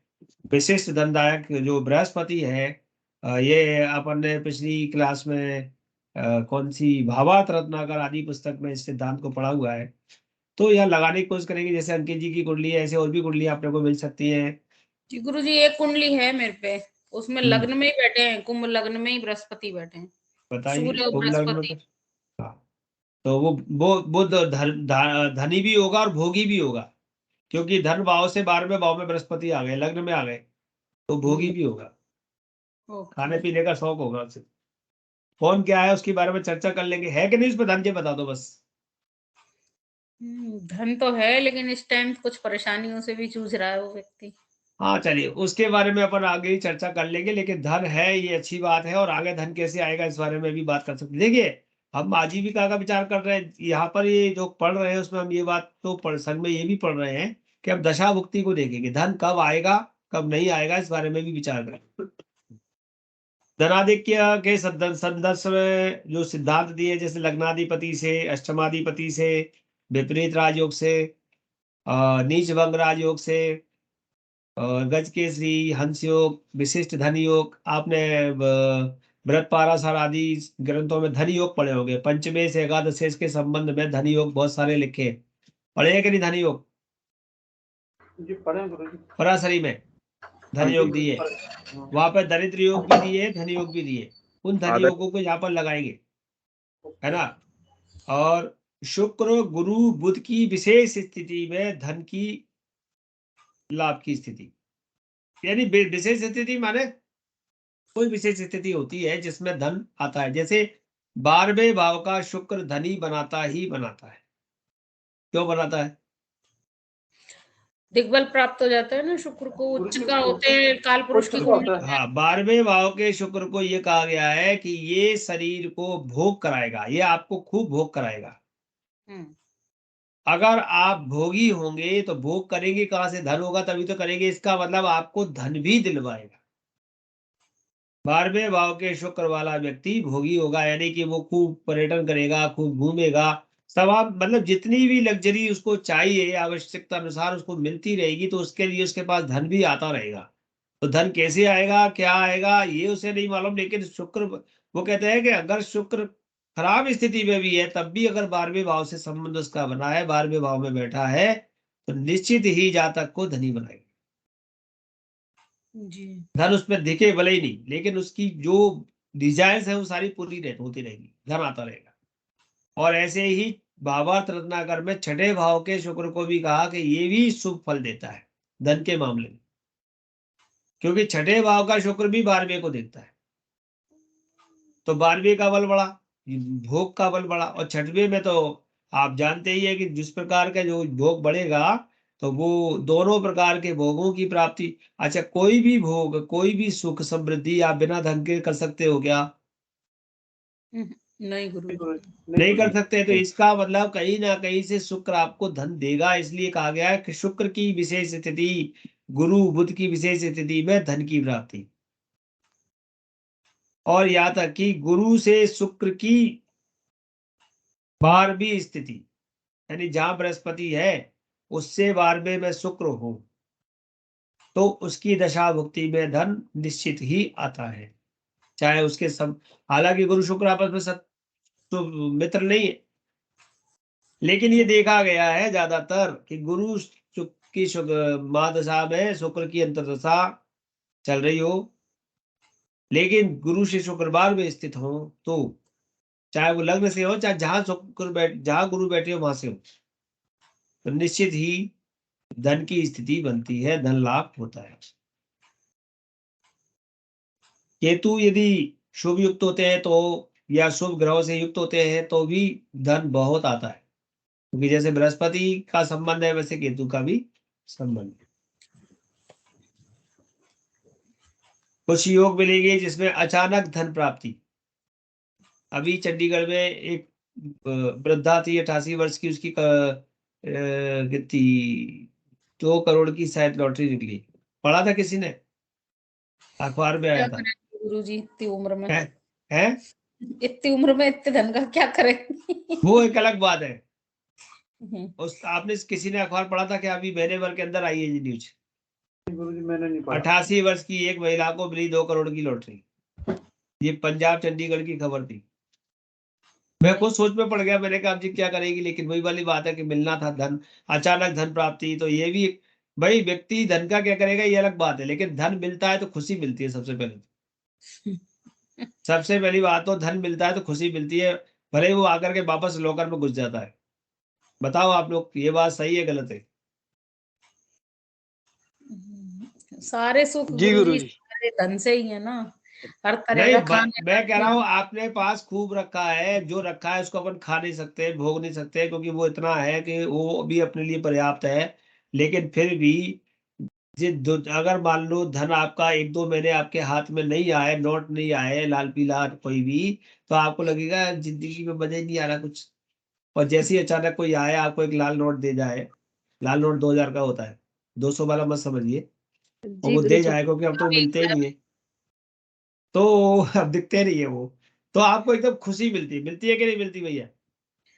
S1: विशिष्ट धनदायक जो बृहस्पति है, ये अपन ने पिछली क्लास में कौन सी भावार्थ रत्नाकर आदि पुस्तक में इस सिद्धांत को पढ़ा हुआ है, तो यह लगाने की कोशिश करेंगे। जैसे अंकित जी की कुंडली है, ऐसे और भी कुंडली अपने को मिल सकती है।
S3: जी गुरुजी, एक कुंडली है मेरे पे, उसमें लग्न में ही बैठे हैं, कुंभ लग्न में ही बृहस्पति बैठे हैं,
S1: बताइए
S3: सूर्य और
S1: कुंभ लग्न में
S3: बृहस्पति।
S1: हाँ, तो वो धनी भी होगा और भोगी भी होगा, क्योंकि धन भाव से 12वें भाव में बृहस्पति आ गए, लग्न में आ गए, तो भोगी भी होगा, खाने पीने का शौक होगा उसे। कौन क्या है उसके बारे में चर्चा कर लेंगे, है कि नहीं, उस पर धन के बता दो बस।
S3: धन तो है लेकिन इस टाइम कुछ परेशानियों से भी जूझ रहा है वो व्यक्ति।
S1: हाँ चलिए उसके बारे में अपन आगे ही चर्चा कर लेंगे, लेकिन धन है ये अच्छी बात है, और आगे धन कैसे आएगा इस बारे में भी बात कर सकते हैं। देखिए हम आजीविका का विचार कर रहे हैं, यहाँ पर ये जो पढ़ रहे हैं उसमें हम ये बात तो संग में ये भी पढ़ रहे हैं कि हम दशा भुक्ति को देखेंगे, धन कब आएगा कब नहीं आएगा इस बारे में भी विचार करेंगे। धनाधिक्य के संदर्भ में जो सिद्धांत दिए, जैसे लग्नाधिपति से, अष्टमाधिपति से, विपरीत राजयोग से, नीच भंग राजयोग से, गज केसरी, हंस योग, विशिष्ट धन योग, आपने व्रत पाराशर आदि ग्रंथों में धन योग पढ़े होंगे। पंचमेश एकादशेश के संबंध में धन योग बहुत सारे लिखे, पढ़े हैं कि नहीं धन योग?
S5: जी पढ़े हैं गुरुजी।
S1: पराशरी में धन योग दिए, वहां पर दरिद्र योग भी दिए, धन योग भी दिए, उन धन योगों को यहाँ पर लगाएंगे, है ना। और शुक्र गुरु बुध की विशेष स्थिति में धन की लाभ की स्थिति, यानी विशेष स्थिति माने कोई विशेष स्थिति होती है जिसमें धन आता है, जैसे 12वें भाव का शुक्र धनी बनाता ही बनाता है। क्यों बनाता है?
S3: दिग्बल प्राप्त हो जाता है ना शुक्र को, उच्च का होते हैं काल पुरुष की कुंडली में।
S1: हाँ 12वें भाव के शुक्र को ये कहा गया है कि ये शरीर को भोग कराएगा, ये आपको खूब भोग कराएगा। अगर आप भोगी होंगे तो भोग करेंगे कहां से, धन होगा तभी तो करेंगे। इसका मतलब आपको धन भी दिलवाएगा। 12वें भाव के शुक्र वाला व्यक्ति भोगी होगा, यानी कि वो खूब पर्यटन करेगा, खूब घूमेगा, सब आप मतलब जितनी भी लग्जरी उसको चाहिए आवश्यकता अनुसार उसको मिलती रहेगी, तो उसके लिए उसके पास धन भी आता रहेगा। तो धन कैसे आएगा, क्या आएगा, ये उसे नहीं मालूम। लेकिन शुक्र, वो कहते हैं कि अगर शुक्र खराब स्थिति में भी है तब भी अगर 12वें भाव से संबंध उसका बना है, 12वें भाव में बैठा है, तो निश्चित ही जातक को धनी बनाएगा।
S3: जी।
S1: धन उसमें दिखे भले ही नहीं, लेकिन उसकी जो डिजायर्स है वो सारी पूरी होती रहेगी, धन आता रहेगा। और ऐसे ही भावार्थ रत्नाकर में 6ठे भाव के शुक्र को भी कहा कि ये भी शुभ फल देता है धन के मामले में, क्योंकि 6ठे भाव का शुक्र भी 12वें को देखता है। तो 12वें का बल बढ़ा, भोग का बल बढ़ा, और 6ठवें में तो आप जानते ही है कि जिस प्रकार का जो भोग बढ़ेगा तो वो दोनों प्रकार के भोगों की प्राप्ति। अच्छा, कोई भी भोग, कोई भी सुख समृद्धि आप बिना धन के कर सकते हो क्या?
S3: नहीं गुरु जी।
S1: नहीं कर सकते। तो इसका मतलब कहीं ना कहीं से शुक्र आपको धन देगा। इसलिए कहा गया है कि शुक्र की विशेष स्थिति, गुरु बुध की विशेष स्थिति में धन की प्राप्ति। और यहाँ तक कि गुरु से शुक्र की 12वीं स्थिति, यानी जहां बृहस्पति है उससे 12वें में शुक्र हो तो उसकी दशा भुक्ति में धन निश्चित ही आता है, चाहे उसके सब। हालांकि गुरु शुक्र आपस में तो मित्र नहीं है, लेकिन ये देखा गया है ज्यादातर कि गुरु की महादशा में शुक्र की अंतर्दशा चल रही हो, लेकिन गुरु से शुक्र 12वें स्थित हो, तो चाहे वो लग्न से हो, चाहे जहां गुरु बैठे हो वहां से हो, तो निश्चित ही धन की स्थिति बनती है, धन लाभ होता है। केतु यदि शुभ युक्त होते हैं तो, या शुभ ग्रहों से युक्त होते हैं तो भी धन बहुत आता है, क्योंकि जैसे बृहस्पति का संबंध है वैसे केतु का भी संबंध है। कुछ योग मिलेंगे जिसमें अचानक धन प्राप्ति। अभी चंडीगढ़ में एक वृद्धा थी 88 वर्ष की, उसकी कितनी 2 करोड़ की शायद लॉटरी निकली। पढ़ा था किसी ने, अखबार में
S3: क्या
S1: आया था।
S3: करें गुरु जी, इतनी उम्र में
S1: है
S3: इतनी उम्र में इतने धन का क्या करें।
S1: वो एक अलग बात है। उस आपने किसी ने अखबार पढ़ा था कि अभी महीने भर के अंदर आई है ये न्यूज।
S5: गुरुजी मैंने नहीं पढ़ा।
S1: 88 वर्ष की एक महिला को मिली 2 करोड़ की लॉटरी। ये पंजाब चंडीगढ़ की खबर थी। मैं खुद सोच में पड़ गया, मैंने कहा अब जी क्या करेगी, लेकिन वही वाली बात है कि मिलना था धन, अचानक धन प्राप्ति। तो ये भी भाई, व्यक्ति धन का क्या करेगा ये अलग बात है, लेकिन धन मिलता है तो खुशी मिलती है सबसे पहले। सबसे पहली बात तो धन मिलता है तो खुशी मिलती है, भले वो आकर के वापस लॉकर में घुस जाता है। बताओ आप लोग, ये बात सही है गलत है?
S3: सारे सुख
S6: जी
S3: गुरु
S6: गुरु
S3: जी
S6: जी।
S3: सारे धन से ही है ना, हर तरह
S1: नहीं,
S3: का खाने
S1: मैं कह रहा हूँ आपने पास खूब रखा है, जो रखा है उसको अपन खा नहीं सकते, भोग नहीं सकते, क्योंकि वो इतना है कि वो भी अपने लिए पर्याप्त है। लेकिन फिर भी अगर मान लो धन आपका 1-2 महीने आपके हाथ में नहीं आए, नोट नहीं आए लाल पीला कोई भी, तो आपको लगेगा जिंदगी में मजा ही नहीं आ रहा कुछ। और जैसे ही अचानक कोई आए आपको एक लाल नोट दे जाए, लाल नोट 2000 का होता है, 200 वाला मत समझिए, और
S7: जी
S1: वो
S7: गुरु
S1: दे
S7: जी।
S1: जाए, क्योंकि अब तो मिलते ही नहीं है, तो अब दिखते नहीं है वो, तो आपको एकदम खुशी मिलती है कि नहीं मिलती भैया?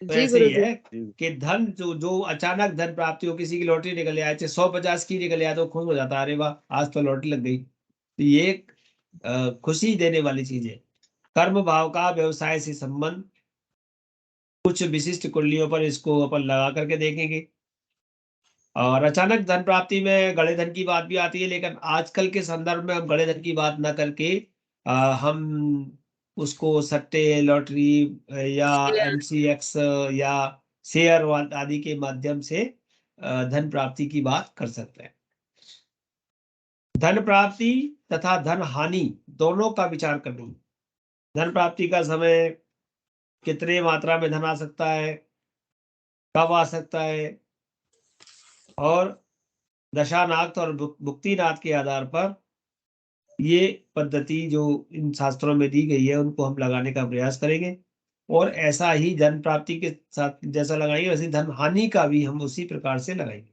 S1: तो
S7: जी
S1: ऐसे
S7: गुरु
S1: ही
S7: जी।
S1: है कि धन जो अचानक धन प्राप्ति हो, किसी की लॉटरी निकल आए, चाहे 150 की निकल आए, तो खुश हो जाता है, अरे वाह आज तो लॉटरी लग गई। तो ये एक खुशी देने वाली चीज है। कर्म भाव का व्यवसाय से संबंध, कुछ विशिष्ट कुंडलियों पर इसको अपन लगा करके देखेंगे। और अचानक धन प्राप्ति में गड़े धन की बात भी आती है, लेकिन आजकल के संदर्भ में हम गड़े धन की बात ना करके हम उसको सट्टे, लॉटरी या MCX या शेयर आदि के माध्यम से धन प्राप्ति की बात कर सकते हैं। धन प्राप्ति तथा धन हानि दोनों का विचार करनी। धन प्राप्ति का समय, कितने मात्रा में धन आ सकता है, कब आ सकता है, और दशानाथ और भुक्तिनाथ के आधार पर ये पद्धति जो इन शास्त्रों में दी गई है उनको हम लगाने का प्रयास करेंगे। और ऐसा ही धन प्राप्ति के साथ जैसा लगाएंगे वैसे धन हानि का भी हम उसी प्रकार से लगाएंगे।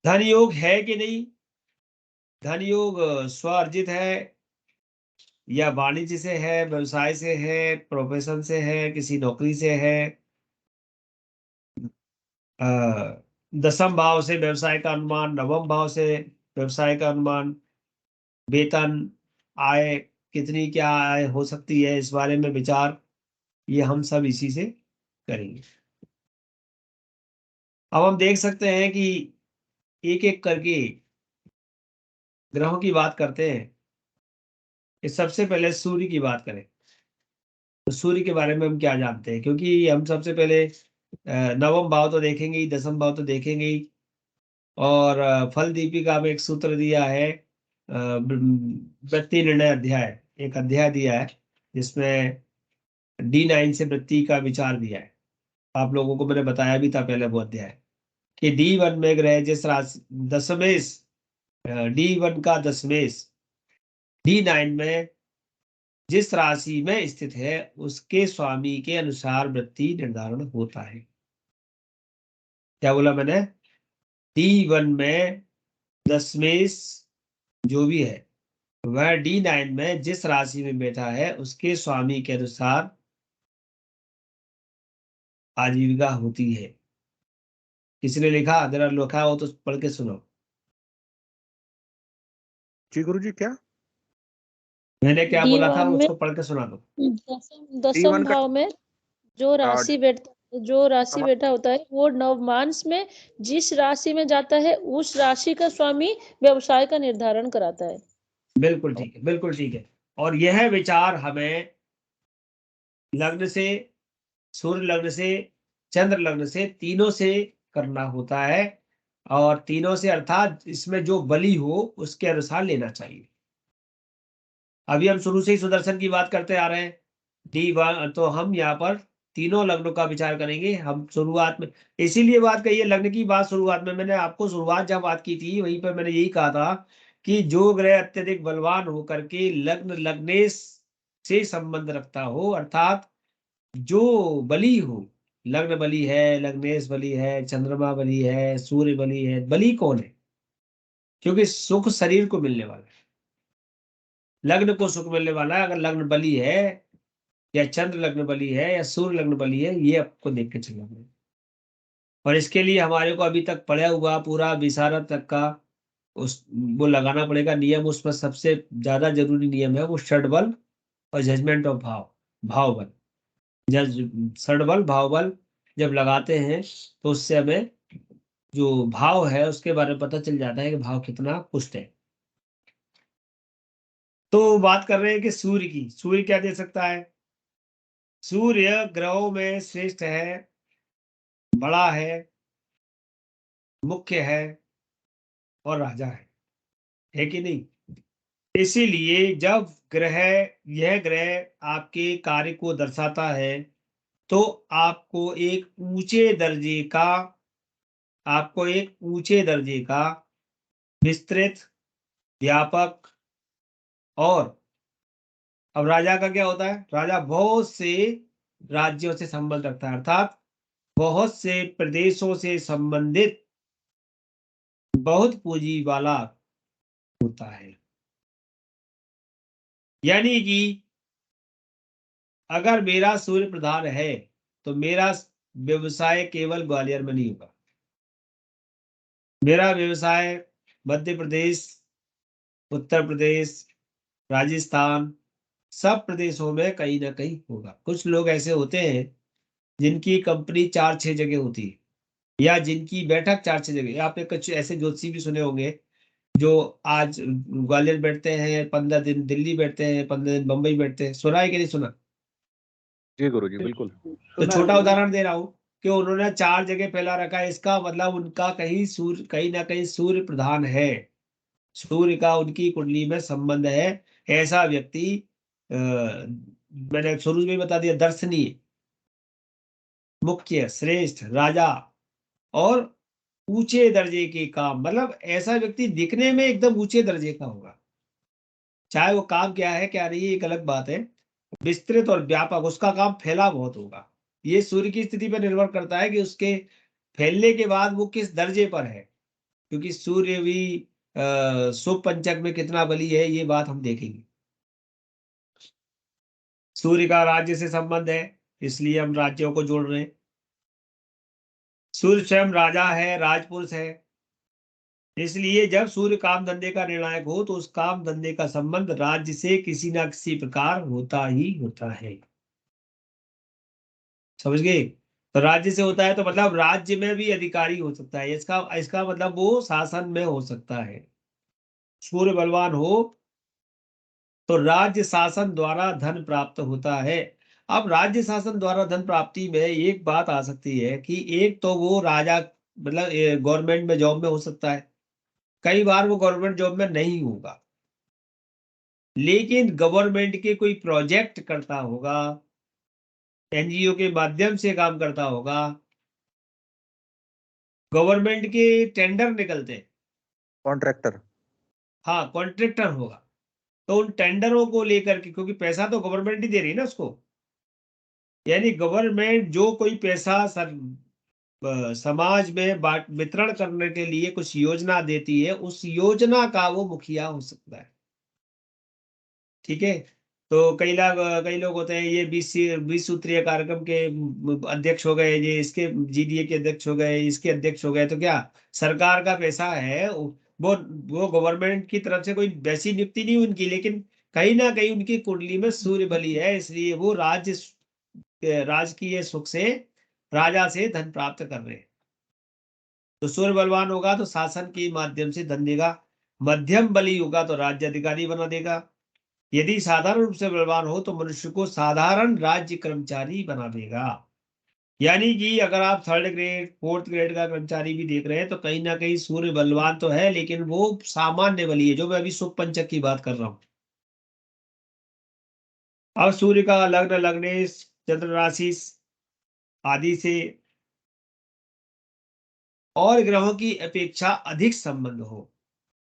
S1: धन योग है कि नहीं? धन योग स्वार्जित है या वाणिज्य से है, व्यवसाय से है, प्रोफेशन से है, किसी नौकरी से है। दसम भाव से व्यवसाय का अनुमान, नवम भाव से व्यवसाय का अनुमान, वेतन, आय कितनी, क्या आय हो सकती है, इस बारे में विचार, ये हम सब इसी से करेंगे। अब हम देख सकते हैं कि एक एक करके ग्रहों की बात करते हैं। इस सबसे पहले सूर्य की बात करें तो सूर्य के बारे में हम क्या जानते हैं, क्योंकि हम सबसे पहले नवम भाव तो देखेंगे ही, दसम भाव तो देखेंगे ही। और फल दीपिका में एक सूत्र दिया है, वृत्ति निर्णय अध्याय, एक अध्याय दिया है जिसमें D9 से वृत्ति का विचार दिया है। आप लोगों को मैंने बताया भी था पहले वो अध्याय कि D1 में ग्रह जिस राशि दशमेश, D1 का दशमेश D9 में जिस राशि में स्थित है उसके स्वामी के अनुसार वृत्ति निर्धारण होता है। क्या बोला मैंने? D1 में दशमेश जो भी है वह D9 में जिस राशि में बैठा है उसके स्वामी के अनुसार आजीविका होती है। किसी ने लिखा, अगर लिखा हो तो पढ़ के सुनो।
S2: जी गुरुजी क्या?
S1: मैंने क्या बोला था
S4: D1 में
S1: उसको पढ़ के सुना दो।
S4: दसम
S2: D1 का
S4: भाव में जो राशि
S2: हाँ।
S4: बैठा होता है वो नवमांश में जिस राशि में जाता है उस राशि का स्वामी व्यवसाय का निर्धारण कराता है।
S1: बिल्कुल ठीक है, बिल्कुल ठीक है। और यह विचार हमें लग्न से, सूर्य लग्न से, चंद्र लग्न से, तीनों से करना होता है। और तीनों से अर्थात इसमें जो बली हो उसके अनुसार लेना चाहिए। अभी हम शुरू से ही सुदर्शन की बात करते आ रहे हैं। D1 तो हम यहाँ पर तीनों लग्नों का विचार करेंगे। हम शुरुआत में इसीलिए बात कही है लग्न की बात, शुरुआत में मैंने आपको शुरुआत जब बात की थी वहीं पर मैंने यही कहा था कि जो ग्रह अत्यधिक बलवान हो करके लग्न लग्नेश से संबंध रखता हो, अर्थात जो बली हो, लग्न बली है, लग्नेश बली है, चंद्रमा बली है, सूर्य बली है। बली कौन है? क्योंकि सुख शरीर को मिलने वाला है, लग्न को सुख मिलने वाला है। अगर लग्न बली है या चंद्र लग्न बली है या सूर्य लग्न बली है, ये आपको देख के चलना है। और इसके लिए हमारे को अभी तक पढ़ा हुआ पूरा विशारद तक का उस वो लगाना पड़ेगा नियम। उसमें सबसे ज्यादा जरूरी नियम है वो षड्बल और जजमेंट ऑफ भाव, भाव बल। जज षड्बल भाव बल जब लगाते हैं तो उससे हमें जो भाव है उसके बारे में पता चल जाता है कि भाव कितना पुष्ट है। तो बात कर रहे हैं कि सूर्य की। सूर्य क्या दे सकता है? सूर्य ग्रहों में श्रेष्ठ है, बड़ा है, मुख्य है और राजा है कि नहीं? इसीलिए जब यह ग्रह आपके कार्य को दर्शाता है तो आपको एक ऊंचे दर्जे का विस्तृत, व्यापक। और अब राजा का क्या होता है? राजा बहुत से राज्यों से संबंध रखता है, अर्थात बहुत से प्रदेशों से संबंधित बहुत पूंजी वाला होता है। यानी कि अगर मेरा सूर्य प्रधान है तो मेरा व्यवसाय केवल ग्वालियर में नहीं होगा। मेरा व्यवसाय मध्य प्रदेश, उत्तर प्रदेश, राजस्थान, सब प्रदेशों में कहीं ना कहीं होगा। कुछ लोग ऐसे होते हैं जिनकी कंपनी 4-6 जगह होती है या जिनकी बैठक 4-6 जगह। आपने कुछ ऐसे ज्योतिषी भी सुने होंगे जो आज ग्वालियर बैठते हैं, 15 दिन दिल्ली बैठते हैं, 15 दिन बंबई बैठते हैं। सुना है कि नहीं सुना?
S2: जी गुरुजी बिल्कुल।
S1: तो छोटा उदाहरण दे रहा हूं कि उन्होंने 4 जगह फैला रखा है। इसका मतलब उनका कहीं ना कहीं सूर्य प्रधान है, सूर्य का उनकी कुंडली में संबंध है। ऐसा व्यक्ति मैंने शुरू में बता दिया, दर्शनीय, मुख्य, श्रेष्ठ, राजा और ऊंचे दर्जे के काम। मतलब ऐसा व्यक्ति दिखने में एकदम ऊंचे दर्जे का होगा। चाहे वो काम क्या है क्या नहीं है एक अलग बात है, विस्तृत और व्यापक, उसका काम फैला बहुत होगा। ये सूर्य की स्थिति पर निर्भर करता है कि उसके फैलने के बाद वो किस दर्जे पर है, क्योंकि सूर्य भी शुभ पंचक में कितना बली है, ये बात हम देखेंगे। सूर्य का राज्य से संबंध है, इसलिए हम राज्यों को जोड़ रहे हैं। सूर्य स्वयं राजा है, राजपुरुष है, इसलिए जब सूर्य काम धंधे का निर्णायक हो तो उस काम धंधे का संबंध राज्य से किसी ना किसी प्रकार होता ही होता है। समझ गए? तो राज्य से होता है तो मतलब राज्य में भी अधिकारी हो सकता है, इसका मतलब वो शासन में हो सकता है। सूर्य बलवान हो तो राज्य शासन द्वारा धन प्राप्त होता है। अब राज्य शासन द्वारा धन प्राप्ति में एक बात आ सकती है कि एक तो वो राजा मतलब गवर्नमेंट में जॉब में हो सकता है, कई बार वो गवर्नमेंट जॉब में नहीं होगा, लेकिन गवर्नमेंट के कोई प्रोजेक्ट करता होगा, एनजीओ के माध्यम से काम करता होगा, गवर्नमेंट के टेंडर निकलते हैं,
S2: कॉन्ट्रैक्टर।
S1: हाँ कॉन्ट्रैक्टर होगा, तो उन टेंडरों को लेकर के, क्योंकि पैसा तो गवर्नमेंट ही दे रही है ना उसको, यानी गवर्नमेंट जो कोई पैसा समाज में वितरण करने के लिए कुछ योजना देती है, उस योजना का वो मुखिया हो सकता है। ठीक है, तो कई लोग होते हैं, ये 20 सूत्रीय कार्यक्रम के अध्यक्ष हो गए, ये इसके जीडीए के अध्यक्ष हो गए, इसके अध्यक्ष हो गए, तो क्या सरकार का पैसा है वो गवर्नमेंट की तरफ से कोई वैसी नियुक्ति नहीं उनकी, लेकिन कहीं ना कहीं उनकी कुंडली में सूर्य बली है, इसलिए वो राजकीय सुख से राजा से धन प्राप्त कर रहे हैं। तो सूर्य बलवान होगा तो शासन के माध्यम से धन देगा, मध्यम बली होगा तो राज्य अधिकारी बना देगा, यदि साधारण रूप से बलवान हो तो मनुष्य को साधारण राज्य कर्मचारी बना देगा। यानी कि अगर आप 3rd ग्रेड 4th ग्रेड का कर्मचारी भी देख रहे हैं तो कहीं ना कहीं सूर्य बलवान तो है, लेकिन वो सामान्य बली है, जो मैं अभी शुभ पंचक की बात कर रहा हूं। अब सूर्य का लग्न लग्नेश चंद्र राशि आदि से और ग्रहों की अपेक्षा अधिक संबंध हो,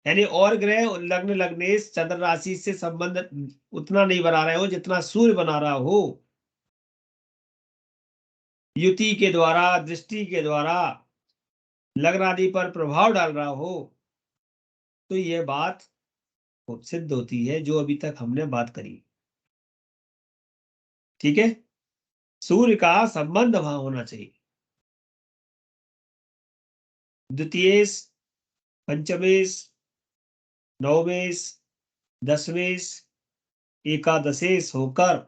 S1: यानी और ग्रह लग्न लग्नेश चंद्र राशि से संबंध उतना नहीं बना रहे हो जितना सूर्य बना रहा हो, युति के द्वारा, दृष्टि के द्वारा लग्न आदि पर प्रभाव डाल रहा हो, तो यह बात सिद्ध होती है जो अभी तक हमने बात करी। ठीक है, सूर्य का संबंध वहां होना चाहिए। द्वितीयेश, पंचमेश, नवमेश, दशमेश, एकादशेश होकर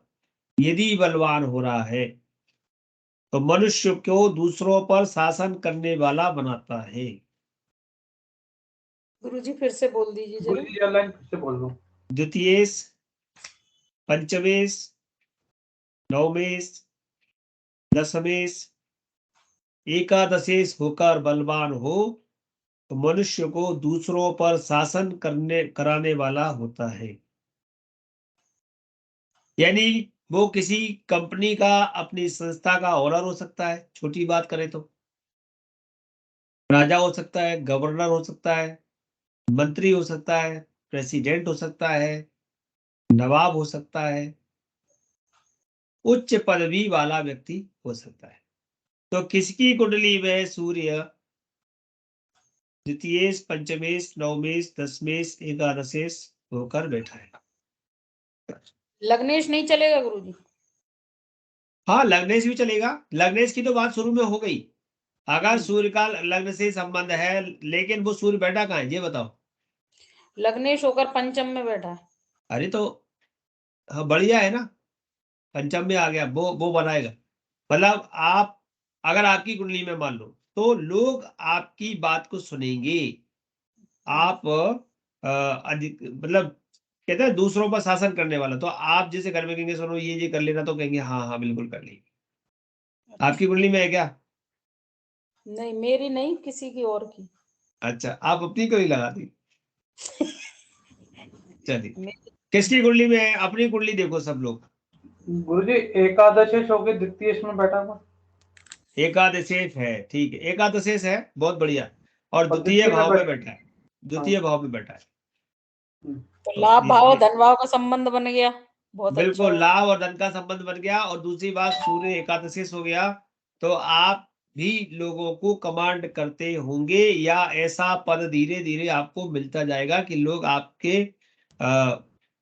S1: यदि बलवान हो रहा है तो मनुष्य को दूसरों पर शासन करने वाला बनाता है।
S3: गुरुजी फिर से बोल दीजिए जरा।
S5: गुरुजी ये लाइन फिर से बोल दो।
S1: द्वितीयेश, पंचमेश, नवमेश, दशमेश, एकादशेश होकर बलवान हो तो मनुष्य को दूसरों पर शासन कराने वाला होता है। यानी वो किसी कंपनी का, अपनी संस्था का ओनर हो सकता है, छोटी बात करें तो राजा हो सकता है, गवर्नर हो सकता है, मंत्री हो सकता है, प्रेसिडेंट हो सकता है, नवाब हो सकता है, उच्च पदवी वाला व्यक्ति हो सकता है। तो किसकी कुंडली में सूर्य द्वितीयेश, पंचमेश, नवमेश, दशमेश, एकादशेश होकर बैठा है?
S3: लग्नेश नहीं चलेगा गुरुजी?
S1: हाँ लग्नेश भी चलेगा, लग्नेश की तो बात शुरू में हो गई। अगर सूर्य का लग्न से संबंध है, लेकिन वो सूर्य बैठा कहाँ है ये बताओ?
S3: लग्नेश होकर पंचम में बैठा है।
S1: अरे तो हाँ बढ़िया है ना, पंचम में आ गया, वो बनाएगा। मतलब आप अगर आपकी कुंडली में मान लो तो लोग आपकी बात को सुनेंगे, आप मतलब कहते हैं दूसरों पर शासन करने वाला, तो आप जैसे घर में कहेंगे सुनो ये कर लेना, तो कहेंगे हाँ हाँ बिल्कुल कर लेंगे। आपकी कुंडली में है क्या?
S3: नहीं मेरी नहीं, किसी की और की।
S1: अच्छा, आप अपनी को ही लगा दी। चलिए, किसकी कुंडली में है? अपनी कुंडली देखो सब लोग।
S5: गुरुजी एकादशेश होके द्वितीयेश में बैठा हुआ।
S1: एकादशेश है, ठीक है, एकादशेश है, बहुत बढ़िया। और द्वितीय
S5: द्वितीय
S1: भाव में
S5: में
S1: बैठा है, द्वितीय भाव में बैठा है।
S3: तो लाभ भाव धन भाव का संबंध बन गया बहुत अच्छा
S1: बिल्कुल
S3: है।
S1: लाभ और धन का संबंध बन गया। और दूसरी बात, सूर्य एकादशीस हो गया तो आप भी लोगों को कमांड करते होंगे, या ऐसा पद धीरे धीरे आपको मिलता जाएगा कि लोग आपके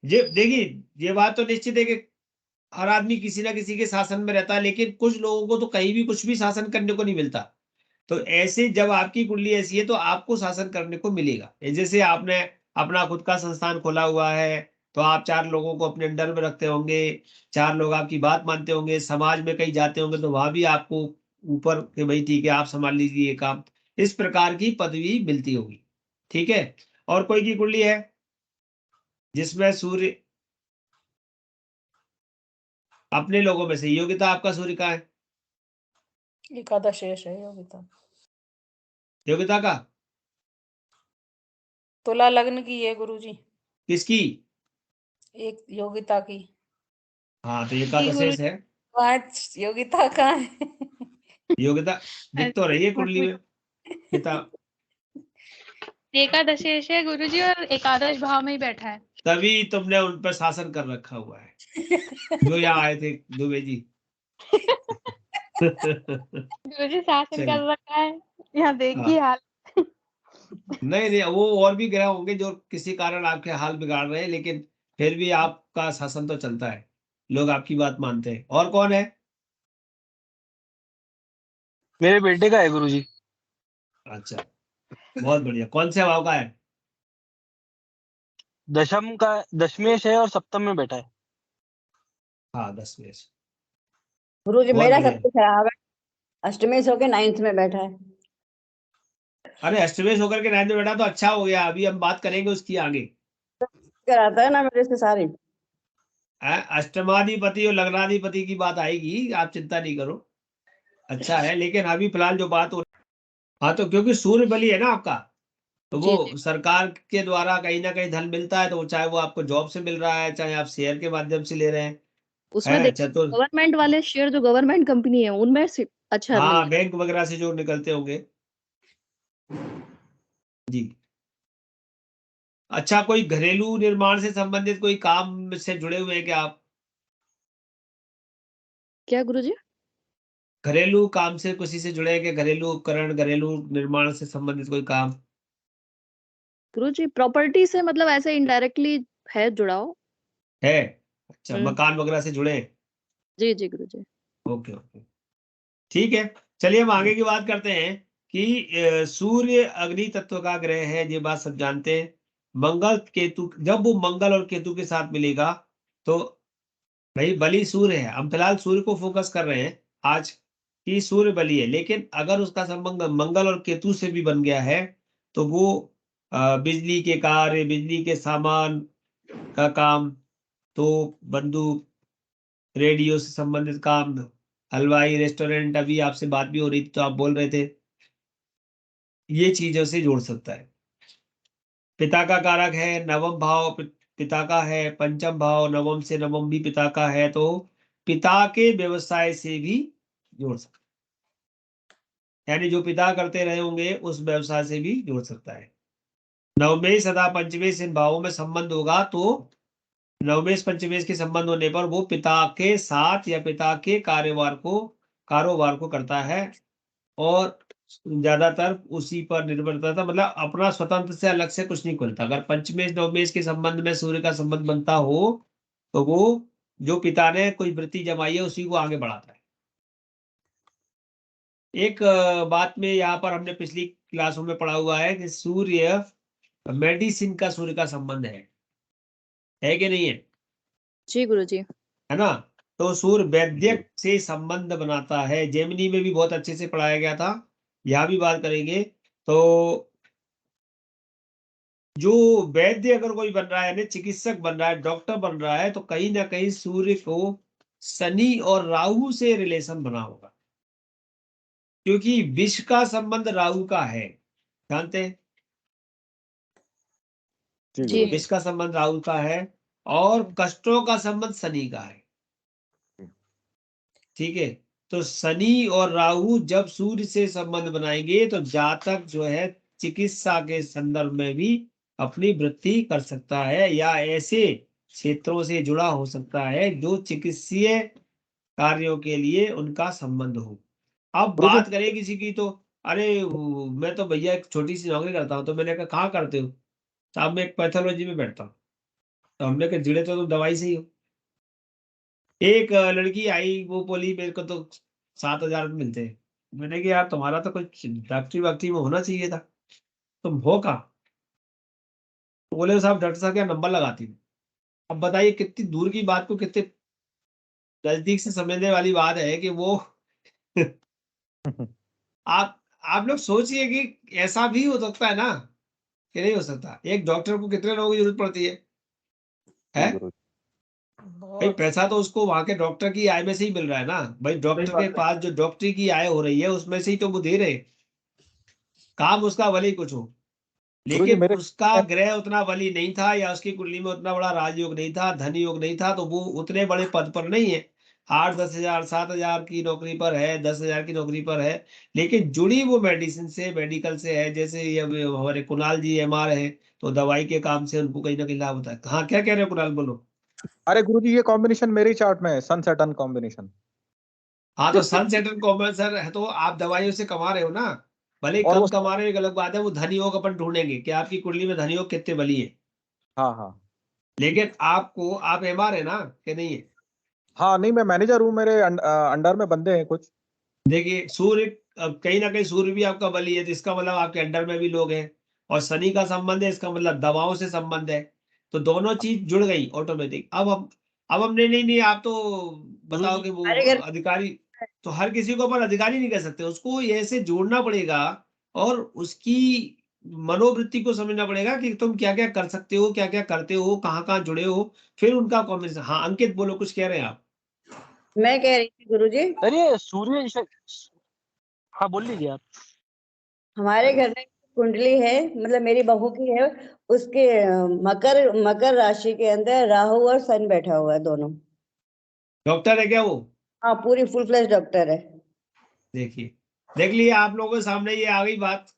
S1: ये देखिए, ये बात तो निश्चित है कि हर आदमी किसी ना किसी के शासन में रहता है, लेकिन कुछ लोगों को तो कहीं भी कुछ भी शासन करने को नहीं मिलता। तो ऐसे जब आपकी कुंडली ऐसी है तो आपको शासन करने को मिलेगा। जैसे आपने अपना खुद का संस्थान खोला हुआ है तो आप 4 लोगों को अपने अंडर में रखते होंगे, 4 लोग आपकी बात मानते होंगे, समाज में कहीं जाते होंगे तो वहां भी आपको ऊपर के भाई ठीक है आप संभाल लीजिए ये काम, इस प्रकार की पदवी मिलती होगी। ठीक है। और कोई की कुंडली है जिसमें सूर्य, अपने लोगों में से योग्यता आपका सूर्य का है,
S3: एकादश शेष है योगिता।
S1: योग्यता का
S3: तुला लग्न की है गुरुजी,
S1: किसकी?
S3: एक योगिता की।
S1: हाँ तो एकादशेष है।
S3: 5 योगिता का है।
S1: योग्यता दिख तो रही है कुंडली में पिता,
S8: एकादशेष है गुरुजी और एकादश भाव में ही बैठा है।
S1: तभी तुमने उन पर शासन कर रखा हुआ है जो यहाँ आए थे दुबे जी।
S8: गुरुजी शासन
S1: चलिए।
S8: कर रखा है, यहाँ देखिए हाल।
S1: नहीं नहीं, वो और भी ग्रह होंगे जो किसी कारण आपके हाल बिगाड़ रहे हैं, लेकिन फिर भी आपका शासन तो चलता है, लोग आपकी बात मानते हैं। और कौन है?
S6: मेरे बेटे का है गुरुजी।
S1: अच्छा, बहुत बढ़िया। कौन से भाव का है?
S6: दशम का, दशमेश है और सप्तम में बैठा है।
S1: हाँ 10 में।
S9: गुरुजी
S1: बहुत
S9: मेरा
S1: बढ़िया।
S9: सबसे खराब है, अष्टमेश होके 9th में बैठा है।
S1: अरे अष्टमेश होकर के 9th में बैठा तो अच्छा हो गया, अभी हम बात करेंगे उसकी आगे।
S9: कराता है ना मेरे से सारी।
S1: अष्टमाधिपति और लग्नाधिपति की बात आएगी, आप चिंता नहीं करो, अच्छा है। लेकिन अभी फिलहाल जो बात हो, हाँ तो क्योंकि सूर्य बली है ना आपका, तो
S4: जी,
S1: वो सरकार के द्वारा कहीं ना कहीं धन मिलता है, तो चाहे वो आपको जॉब से मिल रहा है, चाहे आप शेयर के माध्यम से ले रहे हैं,
S7: उसमें
S1: है
S7: देखिए
S1: चतुर,
S7: गवर्नमेंट वाले शेयर जो गवर्नमेंट कंपनी है उनमें अच्छा
S1: हाँ
S7: मिलता
S1: बैंक वगैरह से जो निकलते होंगे जी। अच्छा, कोई घरेलू निर्माण से संबंधित कोई काम से जुड़े हुए हैं क्या आप?
S7: क्या गुरुजी?
S1: घरेलू काम से किसी से जुड़े हैं क्या? घरेलू उपकरण, घरेलू निर्माण से संबंधित कोई काम
S7: गुरुजी प्रॉपर्टी से मतलब ऐसे इनडायरेक्टली है जुड़ाव।
S1: है? अच्छा, मकान वगैरह से जुड़े हैं?
S7: जी जी गुरुजी।
S1: ओके ओके, ठीक है। चलिए हम आगे की बात करते हैं कि सूर्य अग्नि तत्व का ग्रह है, ये बात सब जानते हैं। मंगल केतु, जब वो मंगल और केतु के साथ मिलेगा तो भाई बली सूर्य है। हम फिलहाल सूर्य को फोकस कर रहे हैं आज कि सूर्य बली है, लेकिन अगर उसका संबंध मंगल और केतु से भी बन गया है तो वो बिजली के कार्य, बिजली के सामान का काम, तो बंदूक, रेडियो से संबंधित काम, हलवाई, रेस्टोरेंट, अभी आपसे बात भी हो रही थी तो आप बोल रहे थे, ये चीजों से जोड़ सकता है। पिता का कारक है, नवम भाव पिता का है, पंचम भाव नवम से नवम भी पिता का है, तो पिता के व्यवसाय से भी जोड़ सकता है, यानी जो पिता करते रहे होंगे उस व्यवसाय से भी जोड़ सकता है। नवमेश तथा पंचमेश इन भावों में संबंध होगा तो नवमेश पंचमेश के संबंध होने पर वो पिता के साथ या पिता के कारोबार को करता है, और ज्यादातर उसी पर निर्भर करता था, मतलब अपना स्वतंत्र से अलग से कुछ नहीं खुलता। अगर पंचमेश नवमेश के संबंध में सूर्य का संबंध बनता हो तो वो जो पिता ने कोई वृत्ति जमाई है उसी को आगे बढ़ाता है। एक बात में यहाँ पर हमने पिछली क्लासों में पढ़ा हुआ है कि सूर्य मेडिसिन का सूर्य का संबंध है कि नहीं है?
S7: जी गुरुजी।
S1: है ना? तो सूर्य वैद्यक से संबंध बनाता है, जेमिनी में भी बहुत अच्छे से पढ़ाया गया था, यहाँ भी बात करेंगे। तो जो वैद्य अगर कोई बन रहा है, यानी चिकित्सक बन रहा है, डॉक्टर बन रहा है, तो कहीं ना कहीं सूर्य को शनि और राहु से रिलेशन बना होगा, क्योंकि विष का संबंध राहु का है, जानते हैं?
S7: जी
S1: विष का संबंध राहु का है और कष्टों का संबंध शनि का है। ठीक है, तो शनि और राहु जब सूर्य से संबंध बनाएंगे तो जातक जो है चिकित्सा के संदर्भ में भी अपनी वृत्ति कर सकता है, या ऐसे क्षेत्रों से जुड़ा हो सकता है जो चिकित्सीय कार्यों के लिए उनका संबंध हो। अब
S2: गुरुजी
S1: बात करें किसी की तो अरे मैं तो भैया एक छोटी सी नौकरी करता हूँ। तो मैंने कहा कहाँ करते हो? साहब मैं एक पैथोलॉजी में बैठता हूँ। तो हमने कहा जुड़े तो तुम दवाई से ही हो। एक लड़की आई, वो बोली मेरे को तो 7,000 मिलते हैं। मैंने कहा यार तुम्हारा तो कुछ डॉक्टरी वक्टरी में होना चाहिए था, तुम हो कहाँ? तो बोले साहब डॉक्टर साहब क्या नंबर लगाती हूँ। अब बताइए कितनी दूर की बात को कितने नजदीक से समझने वाली बात है कि वो आप लोग सोचिए कि ऐसा भी हो सकता है ना कि नहीं हो सकता। एक डॉक्टर को कितने लोगों की जरूरत पड़ती है? भाई पैसा तो उसको वहां के डॉक्टर की आय में से ही मिल रहा है ना भाई। डॉक्टर के पास जो डॉक्टरी की आय हो रही है उसमें से ही तो वो दे रहे। काम उसका भले ही कुछ हो,
S2: गुरुजी
S1: लेकिन
S2: मेरे
S1: उसका ग्रह उतना बली नहीं था या उसकी कुंडली में उतना बड़ा राजयोग नहीं था, धन योग नहीं था, तो वो उतने बड़े पद पर नहीं है। 8-10 हजार 7,000 की नौकरी पर है, 10,000 की नौकरी पर है, लेकिन जुड़ी वो मेडिसिन से, मेडिकल से है। जैसे ये हमारे कुणाल जी MR है, तो दवाई के काम से उनको कहीं ना कहीं लाभ होता है। हाँ क्या कह रहे हो कुणाल, बोलो।
S2: अरे गुरुजी ये कॉम्बिनेशन मेरे ही चार्ट में है, सन सैटर्न कॉम्बिनेशन।
S1: हाँ तो सन सैटर्न कॉम्बिनेशन है तो आप दवाइयों से कमा रहे हो ना। भले ही
S2: और
S1: कम
S2: वो
S1: कमा रहे हो एक अलग बात है, वो धन योग अपन ढूंढेंगे कि आपकी कुंडली में धन योग कितने बली है।
S2: हाँ हाँ
S1: लेकिन आपको आप MR है ना कि नहीं है?
S2: हाँ, नहीं मैं मैनेजर हूँ, मेरे अंडर में बंदे हैं कुछ।
S1: देखिए सूर्य, अब कहीं ना कहीं सूर्य भी आपका बली है, तो इसका मतलब आपके अंडर में भी लोग हैं। और शनि का संबंध है, इसका मतलब दवाओं से संबंध है। तो दोनों चीज जुड़ गई ऑटोमेटिक। अब हम नहीं नहीं नहीं आप तो बताओ कि वो
S9: हमारे घर
S1: अधिकारी, तो हर किसी को अपन अधिकारी नहीं कह सकते, उसको ऐसे जोड़ना पड़ेगा और उसकी मनोवृत्ति को समझना पड़ेगा कि तुम क्या क्या कर सकते हो, क्या क्या करते हो, कहाँ कहाँ जुड़े हो, फिर उनका कॉम्बिनेशन। हाँ अंकित बोलो, कुछ कह रहे हैं आप।
S9: मैं कह रही थी गुरुजी,
S6: अरे हाँ बोल लीजिए आप।
S9: हमारे घर में कुंडली है, मतलब मेरी बहू की है, उसके मकर मकर राशि के अंदर राहु और सन बैठा हुआ है दोनों।
S1: डॉक्टर है क्या वो?
S9: हाँ पूरी फुल फ्लैश डॉक्टर है।
S1: देखिए, देख लिए आप लोगों के सामने ये आ गई बात।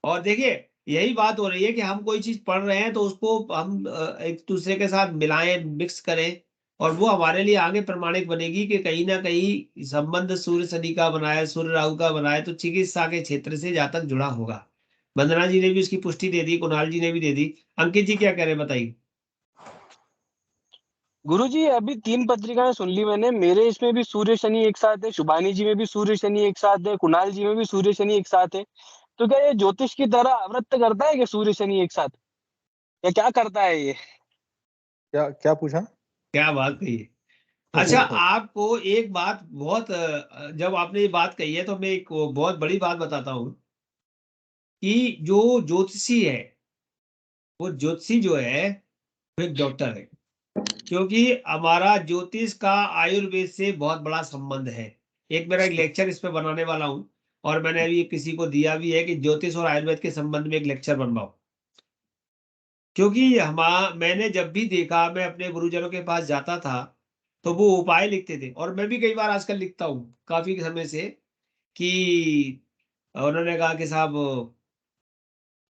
S1: और देखिए यही बात हो रही है कि हम कोई चीज पढ़ रहे हैं तो उसको हम एक दूसरे के साथ मिलाएं, मिक्स करें, और वो हमारे लिए आगे प्रमाणिक बनेगी कि कहीं ना कहीं संबंध सूर्य शनि का बनाए, सूर्य राहु का बनाए, तो चिकित्सा के क्षेत्र से जहां तक जुड़ा होगा। वंदना जी ने भी उसकी पुष्टि दे दी, कुणाल जी ने भी दे दी। अंकित जी क्या कह रहे हैं बताइए।
S6: गुरुजी अभी 3 पत्रिकाएं सुन ली मैंने। मेरे इसमें भी सूर्य शनि एक साथ है, शुभानी जी में भी सूर्य शनि एक साथ है, कुणाल जी में भी सूर्य शनि एक साथ है। तो क्या ये ज्योतिष की तरह अवृत्त करता है कि सूर्य शनि एक साथ, या क्या करता है ये?
S2: क्या क्या पूछा?
S1: क्या बात कही है। अच्छा आपको एक बात बहुत जब आपने ये बात कही है तो मैं एक बहुत बड़ी बात बताता हूँ कि जो ज्योतिषी है, वो ज्योतिषी जो है वो एक डॉक्टर है। क्योंकि हमारा ज्योतिष का आयुर्वेद से बहुत बड़ा संबंध है। एक मेरा एक लेक्चर इस पे बनाने वाला हूँ, और मैंने अभी किसी को दिया भी है कि ज्योतिष और आयुर्वेद के संबंध में एक लेक्चर बनवाओ। क्योंकि मैंने जब भी देखा, मैं अपने गुरुजनों के पास जाता था तो वो उपाय लिखते थे, और मैं भी कई बार आजकल लिखता हूँ काफी समय से, कि उन्होंने कहा कि साहब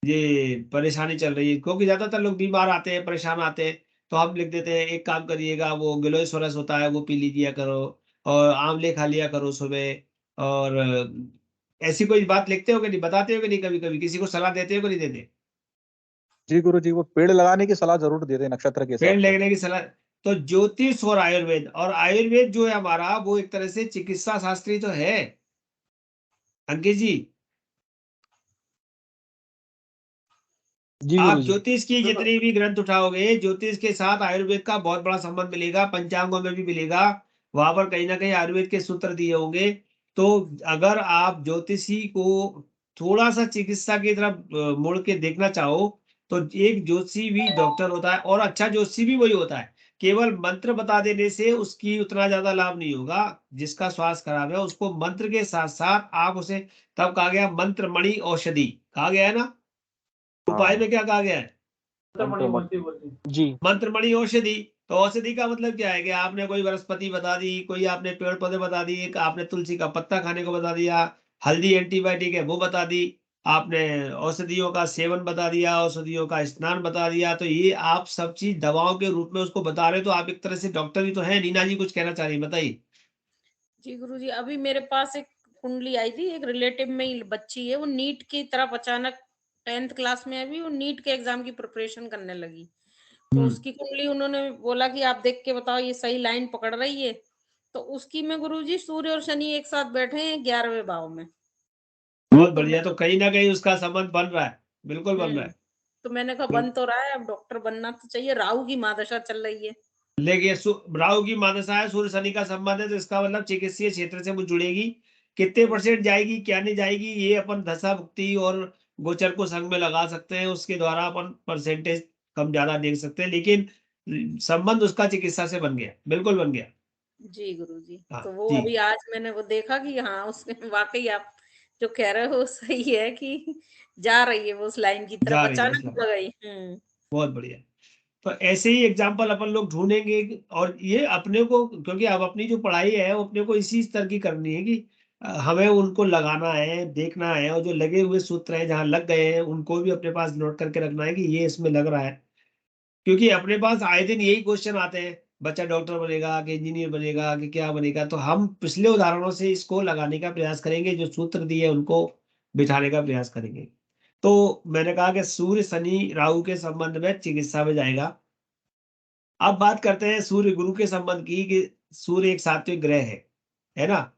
S1: ये परेशानी चल रही है, क्योंकि ज्यादातर लोग बीमार आते हैं, परेशान आते हैं, तो हम लिख देते हैं एक काम करिएगा, वो गिलोय सोरस होता है वो पी लीजिए करो, और आंवले खा लिया करो सुबह। और ऐसी कोई बात लिखते हो कि नहीं, बताते हो कि नहीं, कभी कभी किसी को सलाह देते हो कि नहीं देते?
S2: जी गुरुजी, वो पेड़ लगाने की सलाह जरूर देते हैं नक्षत्र के
S1: पेड़
S2: हिसाब से।
S1: लगने की सलाह। तो ज्योतिष और आयुर्वेद, और आयुर्वेद जो है हमारा, वो एक तरह से चिकित्सा शास्त्री तो है अंकित जी।
S6: जी
S1: आप
S6: गुरुजी।
S1: ज्योतिष की जितनी भी ग्रंथ उठाओगे, ज्योतिष के साथ आयुर्वेद का बहुत बड़ा संबंध मिलेगा, पंचांगों में भी मिलेगा। वहां पर कहीं ना कहीं आयुर्वेद के सूत्र दिए होंगे। तो अगर आप ज्योतिषी को थोड़ा सा चिकित्सा की तरफ मुड़ के देखना चाहो, तो एक ज्योतिषी भी डॉक्टर होता है, और अच्छा ज्योतिषी भी वही होता है। केवल मंत्र बता देने से उसकी उतना ज्यादा लाभ नहीं होगा। जिसका स्वास्थ्य खराब है उसको मंत्र के साथ साथ आप उसे, तब कहा गया मंत्र मणि औषधि कहा गया है ना। उपाय में क्या कहा गया है?
S6: जी।
S1: मंत्रमणि औषधि। तो औषधि का मतलब क्या है कि आपने कोई वनस्पति बता दी, कोई आपने पेड़ पौधे बता दिए, आपने तुलसी का पत्ता खाने को बता दिया, हल्दी एंटीबायोटिक है वो बता दी, आपने औषधियों का सेवन बता दिया, औषधियों का स्नान बता दिया, तो ये आप सब चीज दवाओं के रूप में उसको बता रहे हो, तो आप एक तरह से डॉक्टर ही तो है। नीना जी कुछ कहना चाह रही है, बताइए।
S3: जी गुरुजी, अभी मेरे पास एक कुंडली आई थी, एक रिलेटिव में ही बच्ची है, वो नीट की तरफ अचानक 10th क्लास में, अभी वो नीट के एग्जाम की प्रिपरेशन करने लगी। तो उसकी कुंडली उन्होंने बोला कि आप देख के बताओ ये सही लाइन पकड़ रही है। तो उसकी में गुरुजी सूर्य और शनि एक साथ बैठे हैं 11वें भाव में।
S1: बहुत बढ़िया, तो कहीं ना कहीं उसका संबंध बन रहा है, बिल्कुल बन रहा है।
S3: तो मैंने कहा बन तो रहा है, अब डॉक्टर बनना तो चाहिए। राहु की महादशा चल रही है।
S1: लेकिन राहु की महादशा है, सूर्य शनि का संबंध है, तो इसका मतलब चिकित्सीय क्षेत्र से वो जुड़ेगी। कितने परसेंट जाएगी, क्या नहीं जाएगी, ये अपन दशा भुक्ति और गोचर को संग में लगा सकते हैं, उसके द्वारा अपन परसेंटेज कम ज्यादा देख सकते हैं, लेकिन संबंध उसका चिकित्सा से बन गया, बिल्कुल बन गया।
S3: जी गुरुजी,
S1: हाँ
S3: तो वो
S1: जी,
S3: अभी आज मैंने वो देखा कि हाँ उसमें वाकई आप जो कह रहे हो सही है कि जा रही है वो उस लाइन की
S1: जा
S3: तरफ,
S1: रही है
S3: अचानक
S1: मतलब,
S3: हो गई।
S1: बहुत बढ़िया। तो ऐसे ही एग्जाम्पल अपन लोग ढूंढेंगे और ये अपने को, क्योंकि अब अपनी जो पढ़ाई है वो अपने को इसी स्तर की करनी है कि हमें उनको लगाना है, देखना है, और जो लगे हुए सूत्र हैं जहां लग गए हैं उनको भी अपने पास नोट करके रखना है कि ये इसमें लग रहा है। क्योंकि अपने पास आए दिन यही क्वेश्चन आते हैं, बच्चा डॉक्टर बनेगा कि इंजीनियर बनेगा कि क्या बनेगा, तो हम पिछले उदाहरणों से इसको लगाने का प्रयास करेंगे, जो सूत्र दिए उनको बिठाने का प्रयास करेंगे। तो मैंने कहा कि सूर्य शनि राहु के संबंध में चिकित्सा में जाएगा। अब बात करते हैं सूर्य गुरु के संबंध की, कि सूर्य एक सात्विक ग्रह है ना।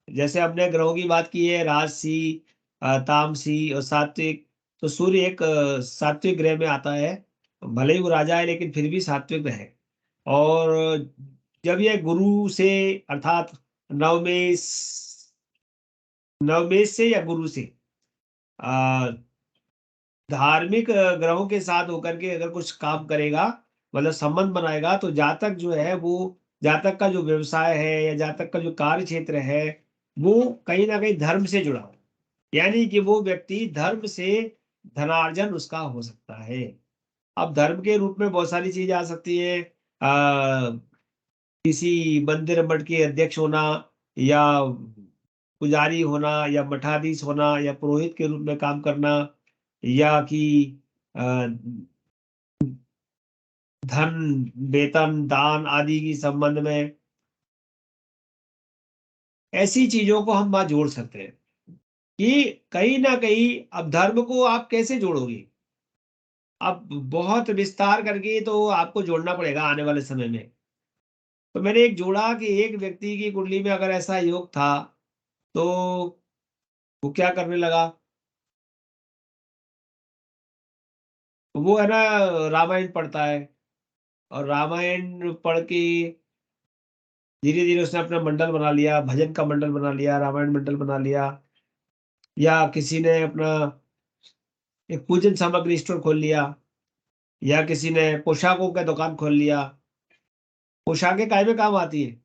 S1: जैसे हमने ग्रहों की बात की है, राजसी, तामसी और सात्विक, तो सूर्य एक सात्विक ग्रह में आता है। भले ही वो राजा है लेकिन फिर भी सात्विक ग्रह है। और जब ये गुरु से, अर्थात नवमेश, नवमेश से या गुरु से धार्मिक ग्रहों के साथ होकर के अगर कुछ काम करेगा, मतलब संबंध बनाएगा, तो जातक जो है वो, जातक का जो व्यवसाय है या जातक का जो कार्य क्षेत्र है वो कहीं ना कहीं धर्म से जुड़ा हो, यानी कि वो व्यक्ति धर्म से धनार्जन उसका हो सकता है। अब धर्म के रूप में बहुत सारी चीजें आ सकती है, किसी मंदिर मठ के अध्यक्ष होना, या पुजारी होना, या मठाधीश होना, या पुरोहित के रूप में काम करना, या कि अ, धन, वेतन, दान आदि की संबंध में, ऐसी चीजों को हम वहां जोड़ सकते हैं। कि कहीं ना कहीं अब धर्म को आप कैसे जोड़ोगे, अब बहुत विस्तार करके तो आपको जोड़ना पड़ेगा आने वाले समय में। तो मैंने एक जोड़ा कि एक व्यक्ति की कुंडली में अगर ऐसा योग था, तो वो क्या करने लगा, वो है ना रामायण पढ़ता है, और रामायण पढ़ के धीरे धीरे उसने अपना मंडल बना लिया, भजन का मंडल बना लिया, रामायण मंडल बना लिया, या किसी ने अपना एक पूजन सामग्री स्टोर खोल लिया, या किसी ने पोशाकों का दुकान खोल लिया। पोशाकें काय में काम आती है,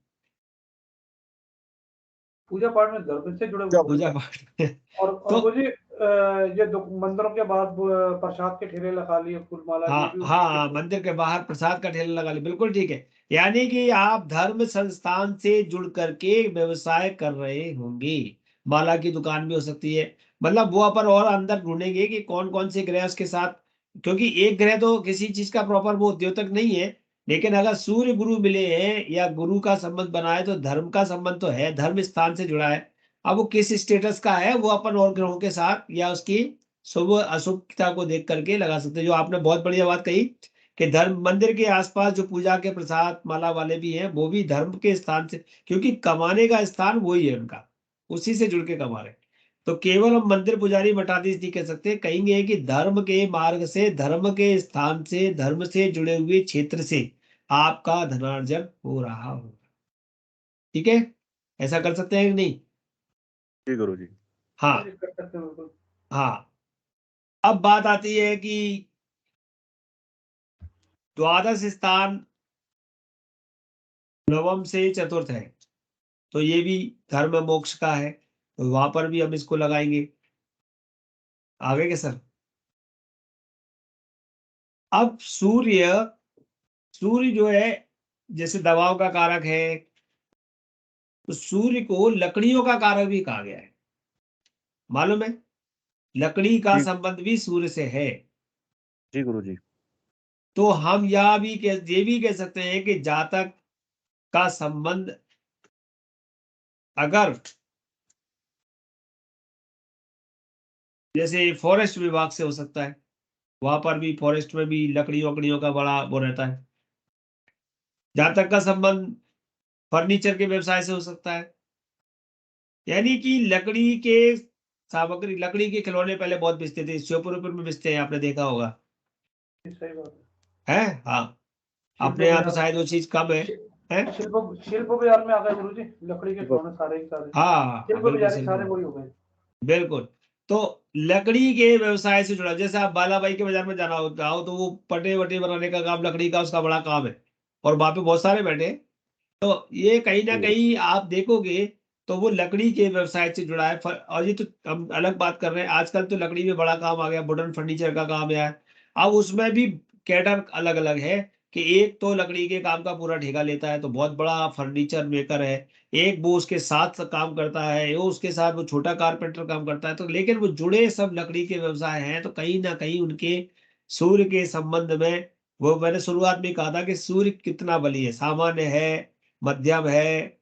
S5: पूजा पाठ में धर्म से जुड़े हुए
S1: पूजा पाठ में।
S5: और
S1: तो
S5: गुरुजी ये मंदिरों के बाद प्रसाद के ठेले लगा लिए, फूलमाला, ये
S1: हाँ
S5: भी
S1: हाँ हाँ, मंदिर के बाहर प्रसाद का ठेला लगा ले, बिल्कुल ठीक है। यानी कि आप धर्म संस्थान से जुड़ करके व्यवसाय कर रहे होंगे। माला की दुकान भी हो सकती है, मतलब वो अपन और अंदर ढूंढेंगे कि कौन कौन से ग्रह उसके साथ, क्योंकि एक ग्रह तो किसी चीज का प्रॉपर वो द्योतक नहीं है, लेकिन अगर सूर्य गुरु मिले हैं या गुरु का संबंध बना है, तो धर्म का संबंध तो है, धर्म स्थान से जुड़ा है। अब वो किस स्टेटस का है वो अपन और ग्रहों के साथ या उसकी शुभ अशुभता को देख करके लगा सकते हैं। जो आपने बहुत बढ़िया बात कही कि धर्म मंदिर के आसपास जो पूजा के प्रसाद माला वाले भी हैं वो भी धर्म के स्थान से, क्योंकि कमाने का स्थान वही है उनका, उसी से जुड़ के कमा रहे हैं। तो केवल हम मंदिर पुजारी मठाधीश नहीं कह सकते, कहेंगे कि धर्म के मार्ग से, धर्म के स्थान से, धर्म से जुड़े हुए क्षेत्र से आपका धनार्जन हो रहा होगा। ठीक है, ऐसा कर सकते हैं कि नहीं?
S2: जी गुरु जी।
S1: हाँ
S5: कर सकते हैं बिल्कुल।
S1: हाँ। अब बात आती है कि द्वादश स्थान नवम से चतुर्थ है, तो ये भी धर्म मोक्ष का है, तो वहां पर भी हम इसको लगाएंगे। आगे के सर, अब सूर्य, सूर्य जो है जैसे दवाओं का कारक है, तो सूर्य को लकड़ियों का कारक भी कहा गया है, मालूम है? लकड़ी का
S2: जी।
S1: संबंध भी सूर्य से है।
S2: जी गुरुजी।
S1: तो हम ये भी कह सकते हैं कि जातक का संबंध अगर जैसे फॉरेस्ट विभाग से हो सकता है, वहां पर भी फॉरेस्ट में भी लकड़ियों का बड़ा वो रहता है। जातक का संबंध फर्नीचर के व्यवसाय से हो सकता है, यानी कि लकड़ी के सामग्री, लकड़ी के खिलौने पहले बहुत बेचते थे, श्योपुर में बेचते हैं, आपने देखा होगा
S5: सही बात
S1: है। हाँ,
S5: शिल्प
S1: अपने यहाँ तो
S5: बाजार
S1: शायद वो चीज कम है।
S5: शिल्प बाजार में आ गए गुरुजी, लकड़ी के खिलौने सारे के सारे।
S1: हाँ,
S5: शिल्प
S1: बिल्कुल
S5: बाजार सारे वही हो गए।
S1: बिल्कुल। तो लकड़ी के व्यवसाय से जुड़ा, जैसे आप बालाबाई के बाजार में जाओ तो वो पटे वटे बनाने का काम लकड़ी का, उसका बड़ा काम है, और वहां पे बहुत सारे बैठे हैं। तो ये कहीं ना कहीं आप देखोगे तो वो लकड़ी के व्यवसाय से जुड़ा है। और ये तो हम अलग बात कर रहे हैं, आजकल तो लकड़ी में बड़ा काम आ गया, वुडन फर्नीचर का काम है। अब उसमें भी कैडर अलग अलग है कि एक तो लकड़ी के काम का पूरा ठेका लेता है तो बहुत बड़ा फर्नीचर मेकर है, एक वो उसके साथ काम करता है, वो उसके साथ वो छोटा कारपेंटर काम करता है। तो लेकिन वो जुड़े सब लकड़ी के व्यवसाय हैं, तो कहीं ना कहीं उनके सूर्य के संबंध में, वो मैंने शुरुआत में कहा था कि सूर्य कितना बली है, सामान्य है, मध्यम है,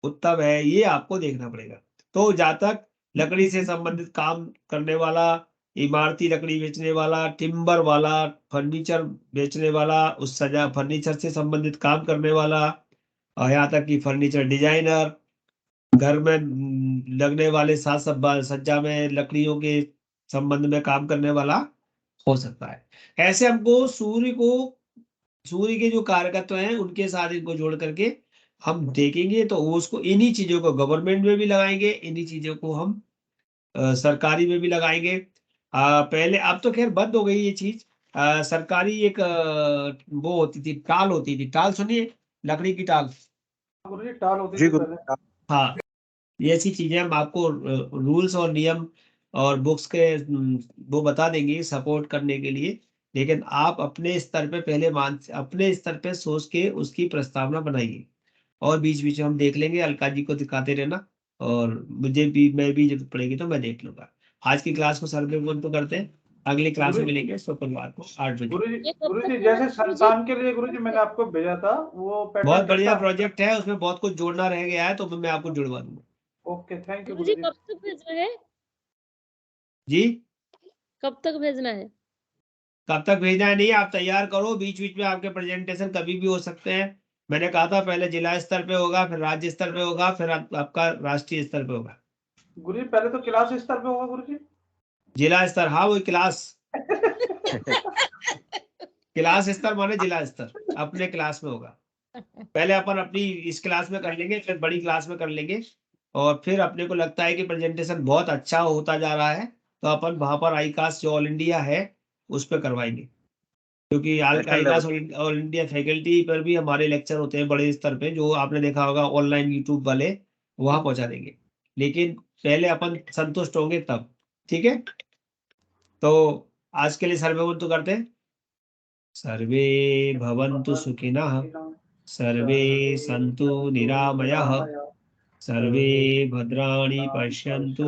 S1: उत्तम है, ये आपको देखना पड़ेगा। तो जातक लकड़ी से संबंधित काम करने वाला, इमारती लकड़ी बेचने वाला, टिम्बर वाला, फर्नीचर बेचने वाला, उस सजा फर्नीचर से संबंधित काम करने वाला, और यहाँ तक कि फर्नीचर डिजाइनर, घर में लगने वाले साज सज्जा में लकड़ियों के संबंध में काम करने वाला हो सकता है। ऐसे हमको सूर्य के जो कारकत्व हैं उनके साथ इनको जोड़ करके हम देखेंगे, तो उसको इन्हीं चीजों को गवर्नमेंट में भी लगाएंगे, इन्हीं चीजों को हम सरकारी में भी लगाएंगे। पहले, अब तो खैर बंद हो गई ये चीज। सरकारी एक वो होती थी, टाल होती थी, टाल सुनिए, लकड़ी की टाल।
S5: गुरुजी टाल होती
S2: जी
S5: थी
S2: गुरु।
S5: पहले।
S1: हाँ, ये ऐसी चीजें हम आपको रूल्स और नियम और बुक्स के वो बता देंगे सपोर्ट करने के लिए। लेकिन आप अपने स्तर पे पहले अपने स्तर पे सोच के उसकी प्रस्तावना बनाइए, और बीच बीच में हम देख लेंगे, अलका जी को दिखाते रहना, और मैं भी जब पड़ेगी तो मैं देख लूंगा। आज की क्लास को सर्वे बंद तो करते हैं, अगली क्लास में मिलेंगे शुक्रवार को 8 बजे।
S5: गुरुजी
S4: ये कब
S5: गुरुजी
S4: तक
S5: जैसे
S4: होगा गुरुजी?
S5: संतान के लिए गुरुजी मैंने आपको भेजा था वो पैटर्न
S1: बहुत बढ़िया
S5: कैसा?
S1: प्रोजेक्ट है, उसमें बहुत कुछ जोड़ना रह गया है, तो मैं आपको जुड़वा दूंगा।
S5: ओके, थैंक यू
S4: गुरुजी
S5: गुरुजी।
S4: कब तक भेजना है?
S1: जी,
S4: कब तक भेजना है?
S1: कब तक भेजना है नहीं, आप तैयार करो, बीच बीच में आपके प्रेजेंटेशन कभी भी हो सकते हैं। मैंने कहा था पहले जिला स्तर पे होगा, फिर राज्य स्तर पे होगा, फिर आपका राष्ट्रीय स्तर पे होगा।
S5: गुरुजी पहले तो क्लास स्तर पे होगा गुरुजी।
S1: जिला स्तर, हाँ वही क्लास क्लास स्तर माने जिला स्तर, अपने क्लास में होगा। पहले अपन अपनी इस क्लास में कर लेंगे, फिर बड़ी क्लास में कर लेंगे, और फिर अपने को लगता है कि प्रेजेंटेशन बहुत अच्छा होता जा रहा है, तो अपन वहां पर आईकास जो ऑल इंडिया है उस पर करवाएंगे, क्योंकि आईकास ऑल इंडिया फैकल्टी पर भी हमारे लेक्चर होते हैं बड़े स्तर पे, जो आपने देखा होगा ऑनलाइन यूट्यूब वाले, वहां पहुंचा देंगे। लेकिन पहले अपन संतुष्ट होंगे तब, ठीक है। तो आज के लिए सर्वे तो करते हैं। सर्वे भवन्तु सुखिनः, सर्वे सन्तु निरामयाः, सर्वे भद्राणि पश्यन्तु।